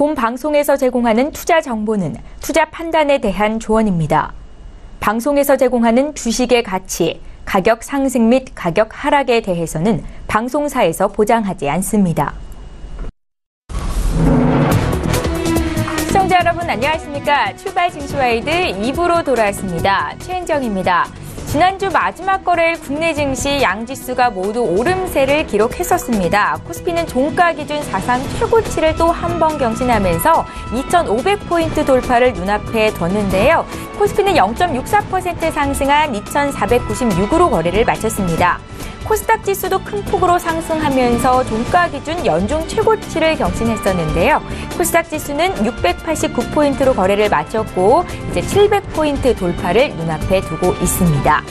본 방송에서 제공하는 투자 정보는 투자 판단에 대한 조언입니다. 방송에서 제공하는 주식의 가치, 가격 상승 및 가격 하락에 대해서는 방송사에서 보장하지 않습니다. 시청자 여러분 안녕하십니까? 출발 증시와이드 2부로 돌아왔습니다. 최은정입니다. 지난주 마지막 거래일 국내 증시 양지수가 모두 오름세를 기록했었습니다. 코스피는 종가 기준 사상 최고치를 또 한 번 경신하면서 2,500포인트 돌파를 눈앞에 뒀는데요. 코스피는 0.64% 상승한 2,496으로 거래를 마쳤습니다. 코스닥 지수도 큰 폭으로 상승하면서 종가 기준 연중 최고치를 경신했었는데요. 코스닥 지수는 689포인트로 거래를 마쳤고 이제 700포인트 돌파를 눈앞에 두고 있습니다.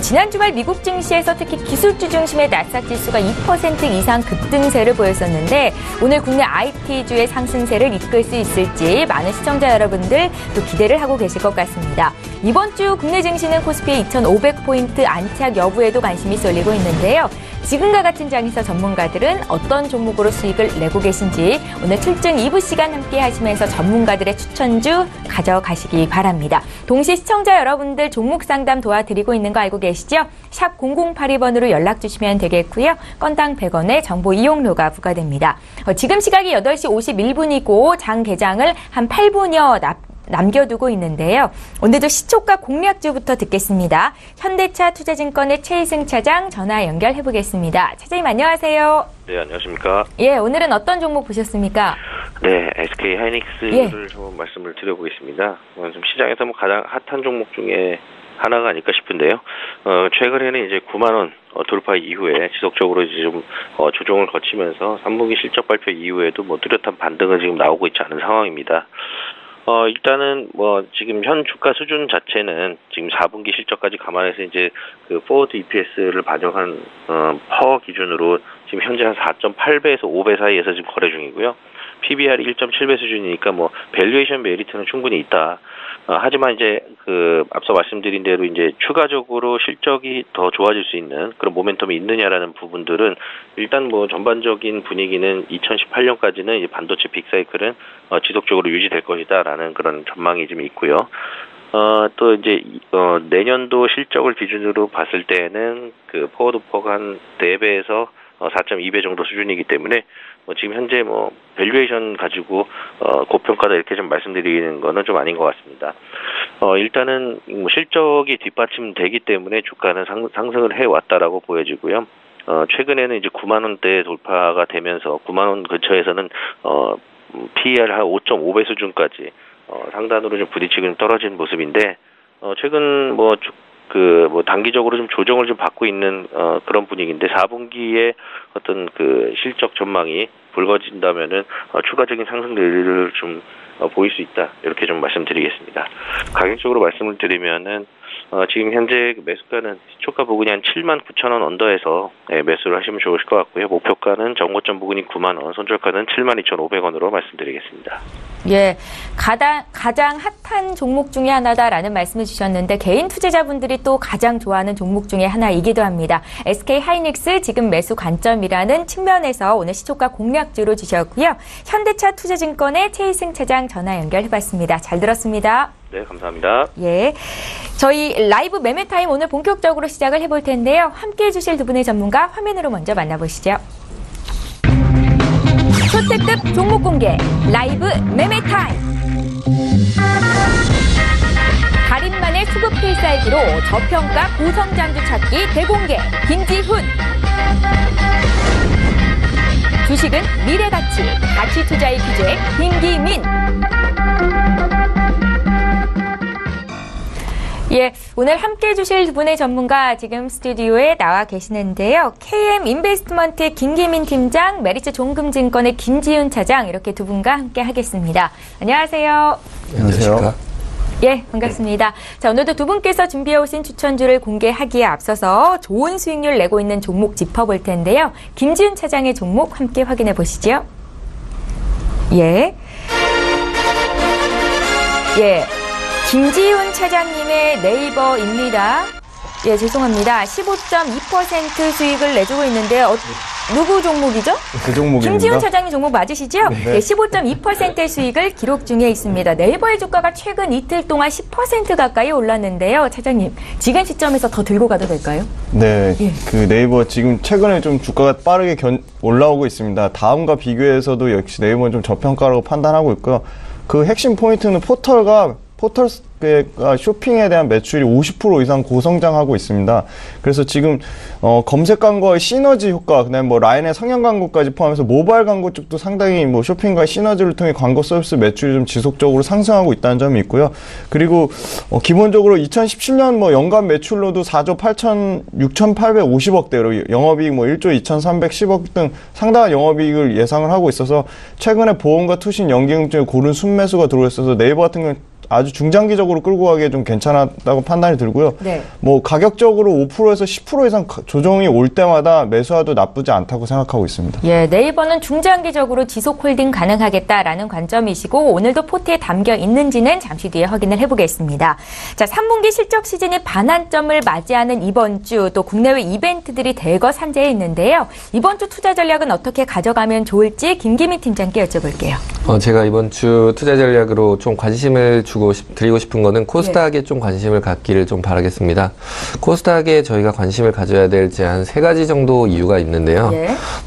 지난 주말 미국 증시에서 특히 기술주 중심의 나스닥 지수가 2% 이상 급등세를 보였었는데 오늘 국내 IT주의 상승세를 이끌 수 있을지 많은 시청자 여러분들 또 기대를 하고 계실 것 같습니다. 이번 주 국내 증시는 코스피의 2,500포인트 안착 여부에도 관심이 쏠리고 있는데요. 지금과 같은 장에서 전문가들은 어떤 종목으로 수익을 내고 계신지 오늘 출증 2부 시간 함께 하시면서 전문가들의 추천주 가져가시기 바랍니다. 동시에 시청자 여러분들 종목 상담 도와드리고 있는 거 알고 계시죠? 샵 0082번으로 연락 주시면 되겠고요. 건당 100원의 정보 이용료가 부과됩니다. 지금 시각이 8시 51분이고 장 개장을 한 8분여 남겨두고 있는데요. 오늘도 시초가 공략주부터 듣겠습니다. 현대차 투자증권의 최희승 차장 전화 연결해보겠습니다. 차장님 안녕하세요. 네, 안녕하십니까. 예, 오늘은 어떤 종목 보셨습니까? 네, SK 하이닉스를 좀 말씀을 드려보겠습니다. 좀 시장에서 가장 핫한 종목 중에 하나가 아닐까 싶은데요. 최근에는 이제 9만 원 돌파 이후에 지속적으로 이제 좀 조정을 거치면서 3분기 실적 발표 이후에도 뚜렷한 반등은 지금 나오고 있지 않은 상황입니다. 일단은 지금 현 주가 수준 자체는 지금 4분기 실적까지 감안해서 이제 그 포워드 EPS를 반영한 퍼 기준으로 지금 현재 한 4.8배에서 5배 사이에서 지금 거래 중이고요. PBR이 1.7배 수준이니까 밸류에이션 메리트는 충분히 있다. 하지만 이제 앞서 말씀드린 대로 이제 추가적으로 실적이 더 좋아질 수 있는 그런 모멘텀이 있느냐라는 부분들은 일단 전반적인 분위기는 2018년까지는 이제 반도체 빅사이클은 지속적으로 유지될 것이다라는 그런 전망이 좀 있고요. 또 이제 내년도 실적을 기준으로 봤을 때는 그 포워드 퍼가 한 4배에서 4.2배 정도 수준이기 때문에 지금 현재 밸류에이션 가지고 고평가다 이렇게 좀 말씀드리는 거는 좀 아닌 것 같습니다. 일단은 실적이 뒷받침되기 때문에 주가는 상승을 해왔다라고 보여지고요. 최근에는 이제 9만 원대 돌파가 되면서 9만 원 근처에서는 PER 한 5.5배 수준까지 상단으로 좀 부딪히고 떨어진 모습인데 최근 단기적으로 좀 조정을 좀 받고 있는 그런 분위기인데 4분기에 어떤 그 실적 전망이 불거진다면은 추가적인 상승 랠리를 좀 보일 수 있다 이렇게 좀 말씀드리겠습니다. 가격적으로 말씀을 드리면은 지금 현재 매수가는 시초가 부근이 한 79,000원 언더에서 매수를 하시면 좋으실 것 같고요. 목표가는 정고점 부근이 9만 원, 손절가는 72,500원으로 말씀드리겠습니다. 예, 가장 핫한 종목 중에 하나다라는 말씀을 주셨는데 개인 투자자분들이 또 가장 좋아하는 종목 중에 하나이기도 합니다. SK 하이닉스 지금 매수 관점이라는 측면에서 오늘 시초가 공략주로 주셨고요. 현대차 투자증권의 최희승 차장 전화 연결해봤습니다. 잘 들었습니다. 네, 감사합니다. 예, 저희 라이브 매매 타임 오늘 본격적으로 시작을 해볼 텐데요. 함께해 주실 두 분의 전문가 화면으로 먼저 만나보시죠. 초특급 종목 공개 라이브 매매 타임. 달인만의 수급 필살기로 저평가 고성장주 찾기 대공개 김지훈. 주식은 미래가치, 가치투자의 기재 김기민. 예, 오늘 함께해 주실 두 분의 전문가 지금 스튜디오에 나와 계시는데요. KM 인베스트먼트의 김기민 팀장, 메리츠 종금증권의 김지훈 차장 이렇게 두 분과 함께 하겠습니다. 안녕하세요. 안녕하세요. 예, 반갑습니다. 자, 오늘도 두 분께서 준비해 오신 추천주를 공개하기에 앞서서 좋은 수익률 내고 있는 종목 짚어볼 텐데요. 김지훈 차장의 종목 함께 확인해 보시죠. 예. 김지훈 차장님의 네이버입니다. 예, 죄송합니다. 15.2% 수익을 내주고 있는데요. 누구 종목이죠? 그 종목입니다. 김지훈 차장님 종목 맞으시죠? 네. 15.2%의 수익을 기록 중에 있습니다. 네이버의 주가가 최근 이틀 동안 10% 가까이 올랐는데요. 차장님, 지금 시점에서 더 들고 가도 될까요? 네, 예. 그 네이버 지금 최근에 좀 주가가 빠르게 올라오고 있습니다. 다음과 비교해서도 역시 네이버는 좀 저평가라고 판단하고 있고요. 그 핵심 포인트는 포털가 쇼핑에 대한 매출이 50% 이상 고성장하고 있습니다. 그래서 지금 검색 광고의 시너지 효과, 그다음에 뭐 라인의 성형 광고까지 포함해서 모바일 광고 쪽도 상당히 뭐 쇼핑과의 시너지를 통해 광고 서비스 매출이 좀 지속적으로 상승하고 있다는 점이 있고요. 그리고 기본적으로 2017년 뭐 연간 매출로도 4조 6,850억대로 영업이익 뭐 1조 2,310억 등 상당한 영업이익을 예상을 하고 있어서 최근에 보험과 투신 연기금 중에 고른 순매수가 들어와 있어서 네이버 같은 경우는 아주 중장기적으로 끌고 가기에 좀 괜찮았다고 판단이 들고요. 네. 뭐 가격적으로 5%에서 10% 이상 조정이 올 때마다 매수해도 나쁘지 않다고 생각하고 있습니다. 예, 네이버는 중장기적으로 지속 홀딩 가능하겠다라는 관점이시고 오늘도 포트에 담겨 있는지는 잠시 뒤에 확인을 해보겠습니다. 자, 3분기 실적 시즌이 반환점을 맞이하는 이번 주 또 국내외 이벤트들이 대거 산재해 있는데요. 이번 주 투자 전략은 어떻게 가져가면 좋을지 김기민 팀장께 여쭤볼게요. 제가 이번 주 투자 전략으로 좀 관심을 드리고 싶은 거는 코스닥에 좀 관심을 갖기를 좀 바라겠습니다. 코스닥에 저희가 관심을 가져야 될지 한 3가지 정도 이유가 있는데요.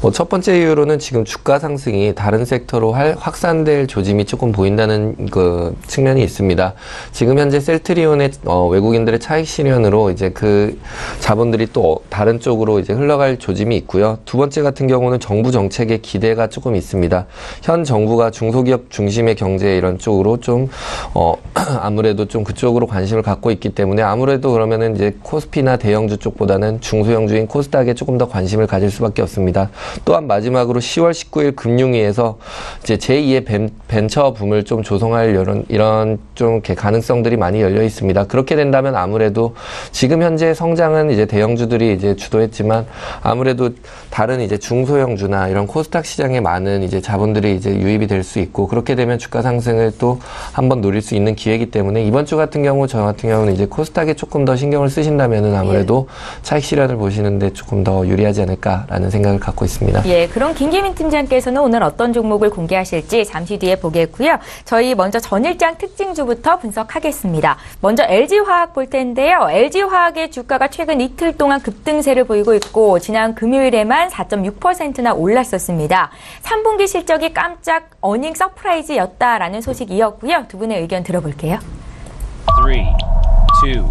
뭐 첫 번째 이유로는 지금 주가 상승이 다른 섹터로 확산될 조짐이 조금 보인다는 그 측면이 있습니다. 지금 현재 셀트리온의 외국인들의 차익 실현으로 이제 그 자본들이 또 다른 쪽으로 이제 흘러갈 조짐이 있고요. 두 번째 같은 경우는 정부 정책의 기대가 조금 있습니다. 현 정부가 중소기업 중심의 경제 이런 쪽으로 좀 아무래도 좀 그쪽으로 관심을 갖고 있기 때문에 아무래도 그러면은 이제 코스피나 대형주 쪽보다는 중소형주인 코스닥에 조금 더 관심을 가질 수밖에 없습니다. 또한 마지막으로 10월 19일 금융위에서 이제 제2의 벤처 붐을 좀 조성할 이런 좀 이렇게 가능성들이 많이 열려 있습니다. 그렇게 된다면 아무래도 지금 현재 성장은 이제 대형주들이 이제 주도했지만 아무래도 다른 이제 중소형주나 이런 코스닥 시장에 많은 이제 자본들이 이제 유입이 될 수 있고 그렇게 되면 주가 상승을 또 한번 노릴 수 있는 기회이기 때문에 이번 주 같은 경우 저 같은 경우는 이제 코스닥에 조금 더 신경을 쓰신다면은 아무래도 차익 실현을 보시는데 조금 더 유리하지 않을까라는 생각을 갖고 있습니다. 예, 그럼 김기민 팀장께서는 오늘 어떤 종목을 공개하실지 잠시 뒤에 보겠고요. 저희 먼저 전일장 특징주부터 분석하겠습니다. 먼저 LG화학 볼 텐데요. LG화학의 주가가 최근 이틀 동안 급등세를 보이고 있고 지난 금요일에만 4.6%나 올랐었습니다. 3분기 실적이 깜짝 어닝 서프라이즈였다라는 소식이었고요. 두 분의 의견 들어볼게요. 3, 2, 1.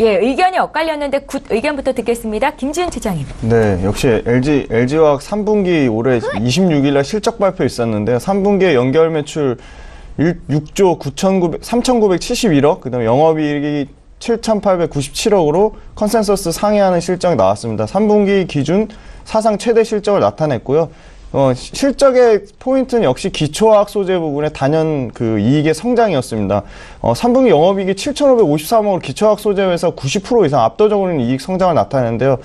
예, 의견이 엇갈렸는데 굿 의견부터 듣겠습니다. 김지훈 차장님. 네, 역시 LG화학 3분기 올해 26일 날 실적 발표 있었는데요. 3분기에 연결 매출 6조 3,971억, 그다음에 영업이익이 7,897억으로 컨센서스 상회하는 실적이 나왔습니다. 3분기 기준 사상 최대 실적을 나타냈고요. 실적의 포인트는 역시 기초화학 소재 부분의 단연 그 이익의 성장이었습니다. 3분기 영업이익이 7,553억으로 기초화학 소재 회사 90% 이상 압도적으로는 이익 성장을 나타내는데요.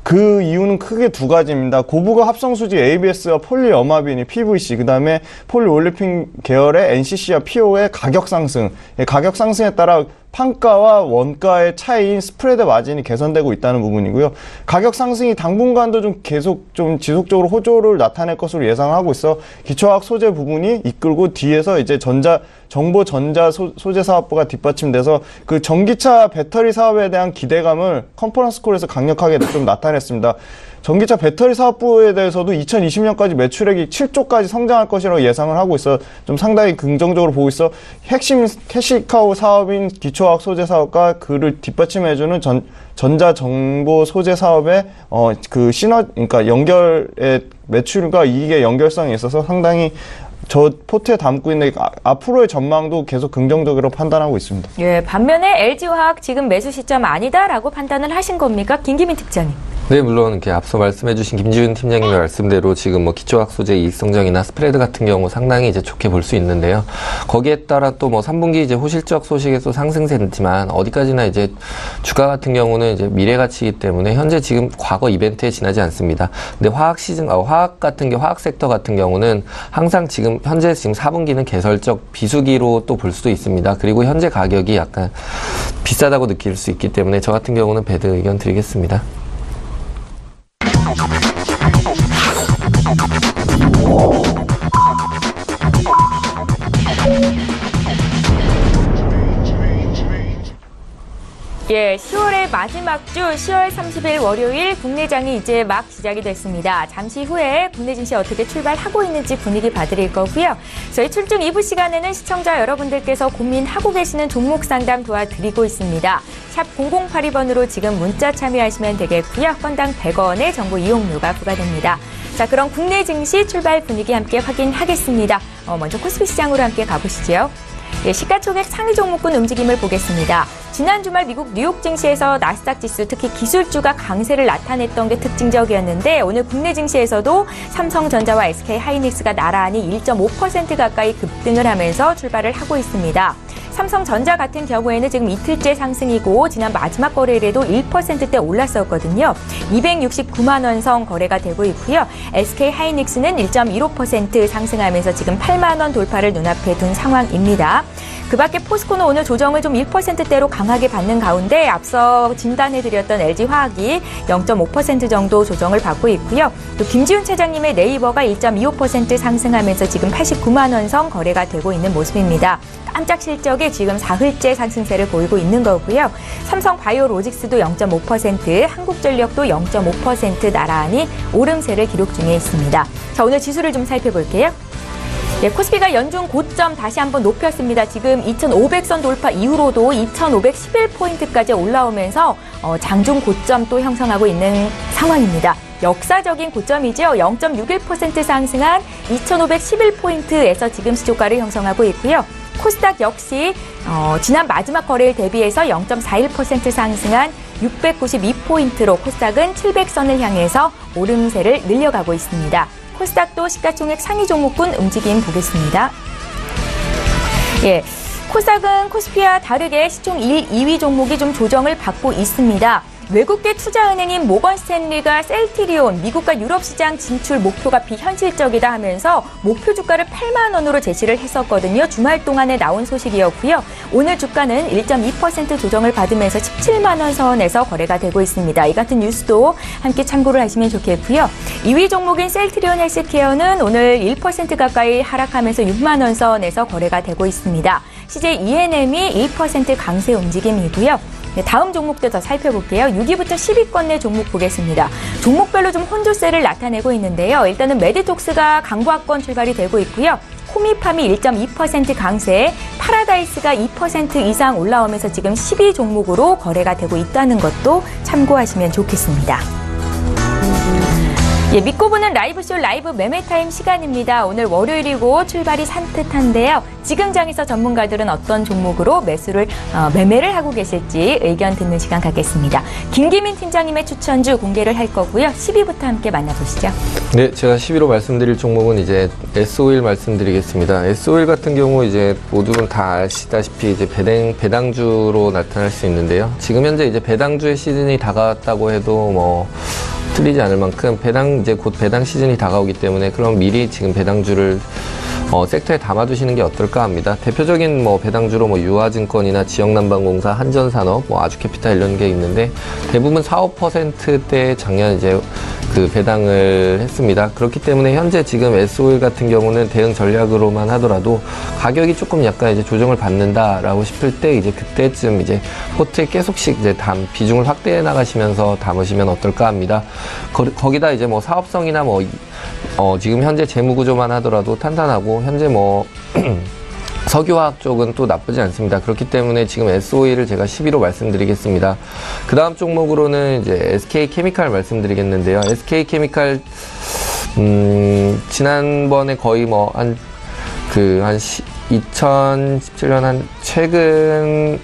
그 이유는 크게 두 가지입니다. 고부가 합성수지 ABS와 폴리어마빈이 PVC, 그 다음에 폴리올리핀 계열의 NCC와 PO의 가격 상승. 가격 상승에 따라 판가와 원가의 차이인 스프레드 마진이 개선되고 있다는 부분이고요. 가격 상승이 당분간도 좀 계속 좀 지속적으로 호조를 나타낼 것으로 예상하고 있어 기초화학 소재 부분이 이끌고 뒤에서 이제 정보 전자 소재 사업부가 뒷받침돼서 그 전기차 배터리 사업에 대한 기대감을 컨퍼런스 콜에서 강력하게 좀 나타냈습니다. 전기차 배터리 사업부에 대해서도 2020년까지 매출액이 7조까지 성장할 것이라고 예상을 하고 있어 좀 상당히 긍정적으로 보고 있어 핵심 캐시카우 사업인 기초화학 소재 사업과 그를 뒷받침해주는 전자 정보 소재 사업의 그러니까 연결의 매출과 이익의 연결성이 있어서 상당히 저 포트에 담고 있는 앞으로의 전망도 계속 긍정적으로 판단하고 있습니다. 예, 반면에 LG화학 지금 매수 시점 아니다라고 판단을 하신 겁니까? 김기민 특장님. 네, 물론 이렇게 앞서 말씀해주신 김지훈 팀장님의 말씀대로 지금 뭐 기초화학 소재 이익 성장이나 스프레드 같은 경우 상당히 이제 좋게 볼 수 있는데요. 거기에 따라 또 뭐 3분기 이제 호실적 소식에서 상승세지만 어디까지나 이제 주가 같은 경우는 이제 미래 가치이기 때문에 현재 지금 과거 이벤트에 지나지 않습니다. 근데 화학 섹터 같은 경우는 항상 현재 4분기는 개설적 비수기로 또 볼 수도 있습니다. 그리고 현재 가격이 약간 비싸다고 느낄 수 있기 때문에 저 같은 경우는 배드 의견 드리겠습니다. 예, 10월의 마지막 주 10월 30일 월요일 국내장이 이제 막 시작이 됐습니다. 잠시 후에 국내 증시 어떻게 출발하고 있는지 분위기 봐드릴 거고요. 저희 출중 2부 시간에는 시청자 여러분들께서 고민하고 계시는 종목 상담 도와드리고 있습니다. 샵 0082번으로 지금 문자 참여하시면 되겠고요. 건당 100원의 정보 이용료가 부과됩니다. 자, 그럼 국내 증시 출발 분위기 함께 확인하겠습니다. 먼저 코스피 시장으로 함께 가보시죠. 예, 시가총액 상위 종목군 움직임을 보겠습니다. 지난 주말 미국 뉴욕 증시에서 나스닥 지수, 특히 기술주가 강세를 나타냈던 게 특징적이었는데 오늘 국내 증시에서도 삼성전자와 SK하이닉스가 나란히 1.5% 가까이 급등을 하면서 출발을 하고 있습니다. 삼성전자 같은 경우에는 지금 이틀째 상승이고 지난 마지막 거래일에도 1%대 올랐었거든요. 269만 원 선 거래가 되고 있고요. SK하이닉스는 1.15% 상승하면서 지금 8만 원 돌파를 눈앞에 둔 상황입니다. 그 밖에 포스코는 오늘 조정을 좀 1%대로 강하게 받는 가운데 앞서 진단해드렸던 LG화학이 0.5% 정도 조정을 받고 있고요. 또 김지훈 차장님의 네이버가 1.25% 상승하면서 지금 89만 원 선 거래가 되고 있는 모습입니다. 깜짝 실적에 지금 사흘째 상승세를 보이고 있는 거고요. 삼성바이오로직스도 0.5%, 한국전력도 0.5% 나란히 오름세를 기록 중에 있습니다. 자, 오늘 지수를 좀 살펴볼게요. 네, 코스피가 연중 고점 다시 한번 높였습니다. 지금 2,500선 돌파 이후로도 2,511포인트까지 올라오면서 장중 고점 또 형성하고 있는 상황입니다. 역사적인 고점이죠. 0.61% 상승한 2,511포인트에서 지금 시초가를 형성하고 있고요. 코스닥 역시 지난 마지막 거래일 대비해서 0.41% 상승한 692포인트로 코스닥은 700선을 향해서 오름세를 늘려가고 있습니다. 코스닥도 시가총액 상위 종목군 움직임 보겠습니다. 예, 코스닥은 코스피와 다르게 시총 1, 2위 종목이 좀 조정을 받고 있습니다. 외국계 투자은행인 모건스탠리가 셀트리온, 미국과 유럽 시장 진출 목표가 비현실적이다 하면서 목표 주가를 8만 원으로 제시를 했었거든요. 주말 동안에 나온 소식이었고요. 오늘 주가는 1.2% 조정을 받으면서 17만 원 선에서 거래가 되고 있습니다. 이 같은 뉴스도 함께 참고를 하시면 좋겠고요. 2위 종목인 셀트리온 헬스케어는 오늘 1% 가까이 하락하면서 6만 원 선에서 거래가 되고 있습니다. CJ ENM이 1% 강세 움직임이고요. 네, 다음 종목도 더 살펴볼게요. 6위부터 10위권 내 종목 보겠습니다. 종목별로 좀 혼조세를 나타내고 있는데요. 일단은 메디톡스가 강보합권 출발이 되고 있고요. 코미팜이 1.2% 강세, 파라다이스가 2% 이상 올라오면서 지금 10위 종목으로 거래가 되고 있다는 것도 참고하시면 좋겠습니다. 예, 믿고 보는 라이브쇼 라이브 매매타임 시간입니다. 오늘 월요일이고 출발이 산뜻한데요. 지금 장에서 전문가들은 어떤 종목으로 매매를 하고 계실지 의견 듣는 시간 갖겠습니다. 김기민 팀장님의 추천주 공개를 할 거고요. 10위부터 함께 만나보시죠. 네, 제가 10위로 말씀드릴 종목은 이제 S-오일 말씀드리겠습니다. S-오일 같은 경우 이제 모두는 다 아시다시피 이제 배당주로 나타날 수 있는데요. 지금 현재 이제 배당주의 시즌이 다가왔다고 해도 뭐 틀리지 않을 만큼 이제 곧 배당 시즌이 다가오기 때문에 그럼 미리 지금 배당주를 섹터에 담아두시는 게 어떨까 합니다. 대표적인 배당주로 유화증권이나 지역난방공사, 한전산업, 아주캐피탈 이런 게 있는데 대부분 4~5%대 작년 이제 그 배당을 했습니다. 그렇기 때문에 현재 지금 S-오일 같은 경우는 대응 전략으로만 하더라도 가격이 조금 약간 이제 조정을 받는다라고 싶을 때 이제 그때쯤 이제 포트에 계속씩 이제 비중을 확대해 나가시면서 담으시면 어떨까 합니다. 거기다 이제 사업성이나 지금 현재 재무 구조만 하더라도 탄탄하고 현재 석유화학 쪽은 또 나쁘지 않습니다. 그렇기 때문에 지금 S-오일을 제가 10위로 말씀드리겠습니다. 그 다음 종목으로는 이제 SK케미칼 말씀드리겠는데요. SK케미칼, 지난번에 거의 2017년 최근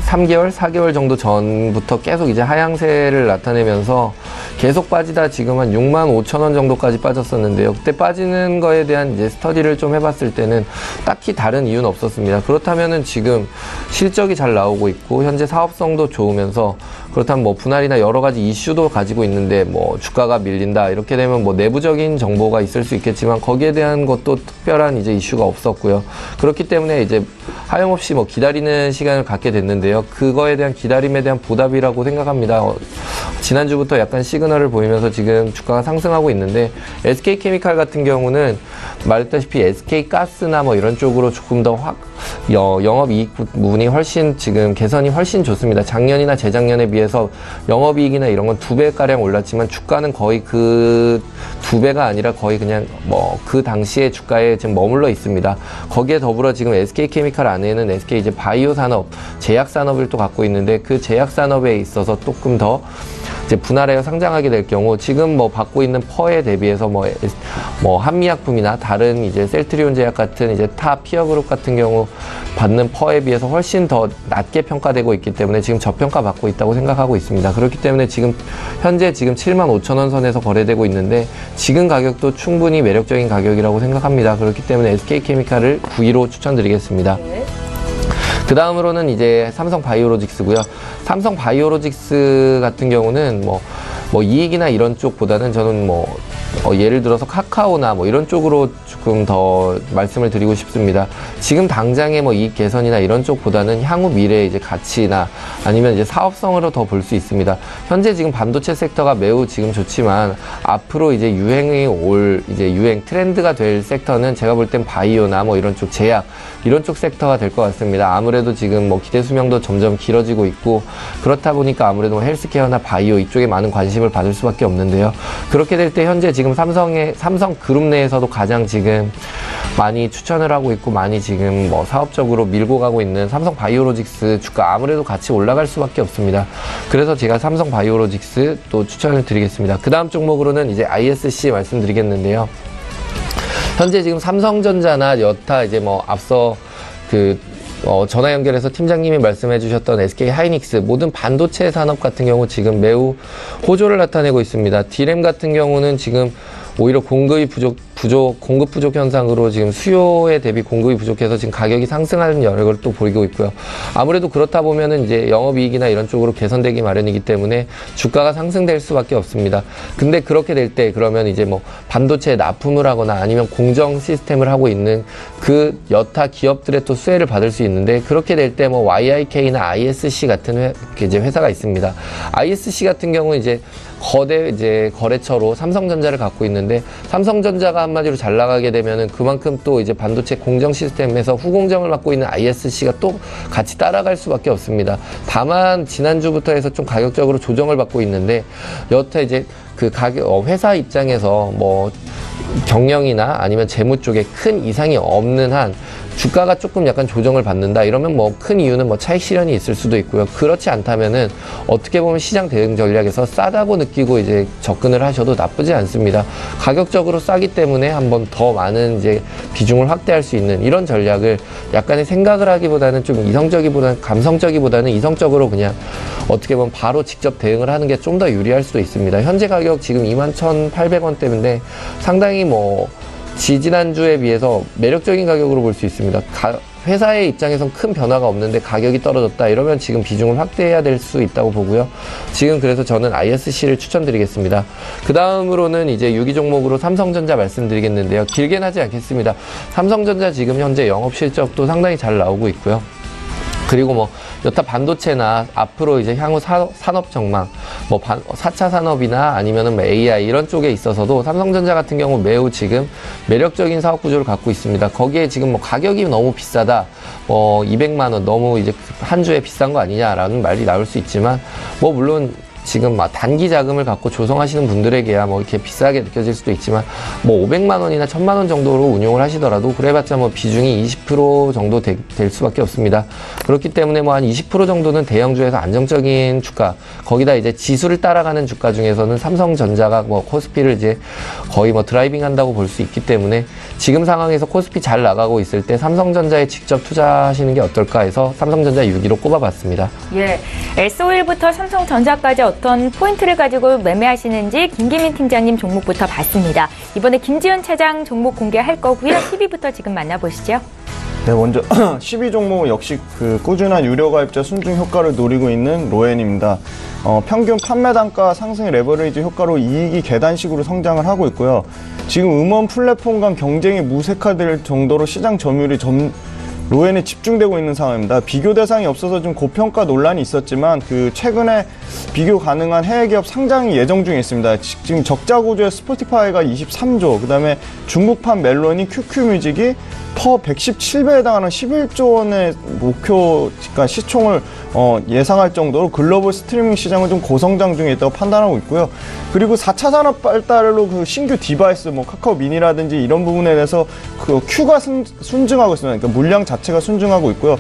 3개월, 4개월 정도 전부터 계속 이제 하향세를 나타내면서 계속 빠지다 지금 한 65,000원 정도까지 빠졌었는데요. 그때 빠지는 거에 대한 이제 스터디를 좀 해봤을 때는 딱히 다른 이유는 없었습니다. 그렇다면은 지금 실적이 잘 나오고 있고 현재 사업성도 좋으면서 그렇다면 분할이나 여러 가지 이슈도 가지고 있는데 주가가 밀린다 이렇게 되면 내부적인 정보가 있을 수 있겠지만 거기에 대한 것도 특별한 이제 이슈가 없었고요. 그렇기 때문에 이제 하염없이 기다리는 시간을 갖게 됐는데요. 그거에 대한 기다림에 대한 보답이라고 생각합니다. 지난주부터 약간 시그널을 보이면서 지금 주가가 상승하고 있는데 SK케미칼 같은 경우는 말했다시피 SK가스나 이런 쪽으로 조금 더 영업이익 부분이 훨씬 지금 개선이 훨씬 좋습니다. 작년이나 재작년에 비해서 영업이익이나 이런 건 2배가량 올랐지만 주가는 거의 그 2배가 아니라 거의 그냥 뭐 그 당시의 주가에 지금 머물러 있습니다. 거기에 더불어 지금 SK케미칼 안에는 SK 이제 바이오 산업, 제약 산업을 또 갖고 있는데 그 제약 산업에 있어서 조금 더 이제 분할하여 상장하게 될 경우 지금 뭐 받고 있는 퍼에 대비해서 뭐 한미약품이나 다른 이제 셀트리온 제약 같은 이제 타 피어 그룹 같은 경우 받는 퍼에 비해서 훨씬 더 낮게 평가되고 있기 때문에 지금 저평가 받고 있다고 생각하고 있습니다. 그렇기 때문에 지금 현재 지금 75,000원 선에서 거래되고 있는데 지금 가격도 충분히 매력적인 가격이라고 생각합니다. 그렇기 때문에 SK케미칼을 9위로 추천드리겠습니다. 그 다음으로는 이제 삼성바이오로직스고요. 삼성바이오로직스 같은 경우는 뭐 이익이나 이런 쪽보다는 저는 예를 들어서 카카오나 이런 쪽으로 조금 더 말씀을 드리고 싶습니다. 지금 당장의 이익 개선이나 이런 쪽보다는 향후 미래의 이제 가치나 아니면 이제 사업성으로 더 볼 수 있습니다. 현재 지금 반도체 섹터가 매우 지금 좋지만 앞으로 이제 유행 트렌드가 될 섹터는 제가 볼 땐 바이오나 이런 쪽 제약 이런 쪽 섹터가 될 것 같습니다. 아무래도 지금 기대 수명도 점점 길어지고 있고 그렇다 보니까 아무래도 헬스케어나 바이오 이쪽에 많은 관심을 받을 수밖에 없는데요. 그렇게 될 때 현재 지금 삼성 그룹 내에서도 가장 지금 많이 추천을 하고 있고 많이 지금 사업적으로 밀고 가고 있는 삼성 바이오로직스 주가 아무래도 같이 올라갈 수밖에 없습니다. 그래서 제가 삼성 바이오로직스 또 추천을 드리겠습니다. 그 다음 종목으로는 이제 ISC 말씀드리겠는데요. 현재 지금 삼성전자나 여타 이제 앞서 전화 연결해서 팀장님이 말씀해 주셨던 SK 하이닉스 모든 반도체 산업 같은 경우 지금 매우 호조를 나타내고 있습니다. D램 같은 경우는 지금 오히려 공급 부족 현상으로 지금 수요에 대비 공급이 부족해서 지금 가격이 상승하는 여력을 또 보이고 있고요. 아무래도 그렇다 보면은 이제 영업이익이나 이런 쪽으로 개선되기 마련이기 때문에 주가가 상승될 수밖에 없습니다. 근데 그렇게 될 때 그러면 이제 반도체에 납품을 하거나 아니면 공정 시스템을 하고 있는 그 여타 기업들의 또 수혜를 받을 수 있는데 그렇게 될 때 YIK나 ISC 같은 회사가 있습니다. ISC 같은 경우는 이제 거래처로 삼성전자를 갖고 있는데 삼성전자가 한마디로 잘 나가게 되면은 그만큼 또 이제 반도체 공정 시스템에서 후공정을 맡고 있는 ISC가 또 같이 따라갈 수밖에 없습니다. 다만 지난주부터 해서 좀 가격적으로 조정을 받고 있는데 여태 이제 회사 입장에서 경영이나 아니면 재무 쪽에 큰 이상이 없는 한 주가가 조금 약간 조정을 받는다 이러면 큰 이유는 차익 실현이 있을 수도 있고요. 그렇지 않다면은 어떻게 보면 시장 대응 전략에서 싸다고 느끼고 이제 접근을 하셔도 나쁘지 않습니다. 가격적으로 싸기 때문에 한번 더 많은 이제 비중을 확대할 수 있는 이런 전략을 약간의 생각을 하기보다는 좀 감성적이보다는 이성적으로 그냥 어떻게 보면 바로 직접 대응을 하는 게 좀 더 유리할 수도 있습니다. 현재 가격 지금 21,800원대인데 상당히 지지난주에 비해서 매력적인 가격으로 볼 수 있습니다. 회사의 입장에선 큰 변화가 없는데 가격이 떨어졌다 이러면 지금 비중을 확대해야 될 수 있다고 보고요. 지금 그래서 저는 ISC를 추천드리겠습니다. 그 다음으로는 이제 6위 종목으로 삼성전자 말씀드리겠는데요. 길게는 하지 않겠습니다. 삼성전자 지금 현재 영업 실적도 상당히 잘 나오고 있고요. 그리고 여타 반도체나 앞으로 이제 향후 산업 전망, 4차 산업이나 아니면은 AI 이런 쪽에 있어서도 삼성전자 같은 경우 매우 지금 매력적인 사업 구조를 갖고 있습니다. 거기에 지금 가격이 너무 비싸다, 200만 원 너무 이제 한 주에 비싼 거 아니냐라는 말이 나올 수 있지만, 물론 지금 단기 자금을 갖고 조성하시는 분들에게야 이렇게 비싸게 느껴질 수도 있지만 500만 원이나 1000만 원 정도로 운용을 하시더라도 그래봤자 비중이 20% 정도 될 수밖에 없습니다. 그렇기 때문에 한 20% 정도는 대형주에서 안정적인 주가, 거기다 이제 지수를 따라가는 주가 중에서는 삼성전자가 코스피를 이제 거의 드라이빙 한다고 볼 수 있기 때문에 지금 상황에서 코스피 잘 나가고 있을 때 삼성전자에 직접 투자하시는 게 어떨까 해서 삼성전자 6위로 꼽아봤습니다. 예, S51부터 삼성전자까지 어떤 포인트를 가지고 매매하시는지 김기민 팀장님 종목부터 봤습니다. 이번에 김지훈 차장 종목 공개할 거고요. 10위부터 지금 만나보시죠. 네, 먼저 10위 종목은 역시 꾸준한 유료 가입자 순증 효과를 노리고 있는 로엔입니다. 평균 판매 단가 상승의 레버리지 효과로 이익이 계단식으로 성장을 하고 있고요. 지금 음원 플랫폼 간 경쟁이 무색화될 정도로 시장 점유율이 로엔에 집중되고 있는 상황입니다. 비교 대상이 없어서 좀 고평가 논란이 있었지만 그 최근에 비교 가능한 해외 기업 상장이 예정 중에 있습니다. 지금 적자 구조의 스포티파이가 23조, 그다음에 중국판 멜론이 QQ뮤직이 퍼 117배에 해당하는 11조 원의 목표 그러니까 시총을 예상할 정도로 글로벌 스트리밍 시장은 좀 고성장 중에 있다고 판단하고 있고요. 그리고 4차 산업 발달로 그 신규 디바이스, 뭐 카카오 미니라든지 이런 부분에 대해서 그 Q가 순증하고 있습니다. 그러니까 물량 자체가 순증하고 있고요.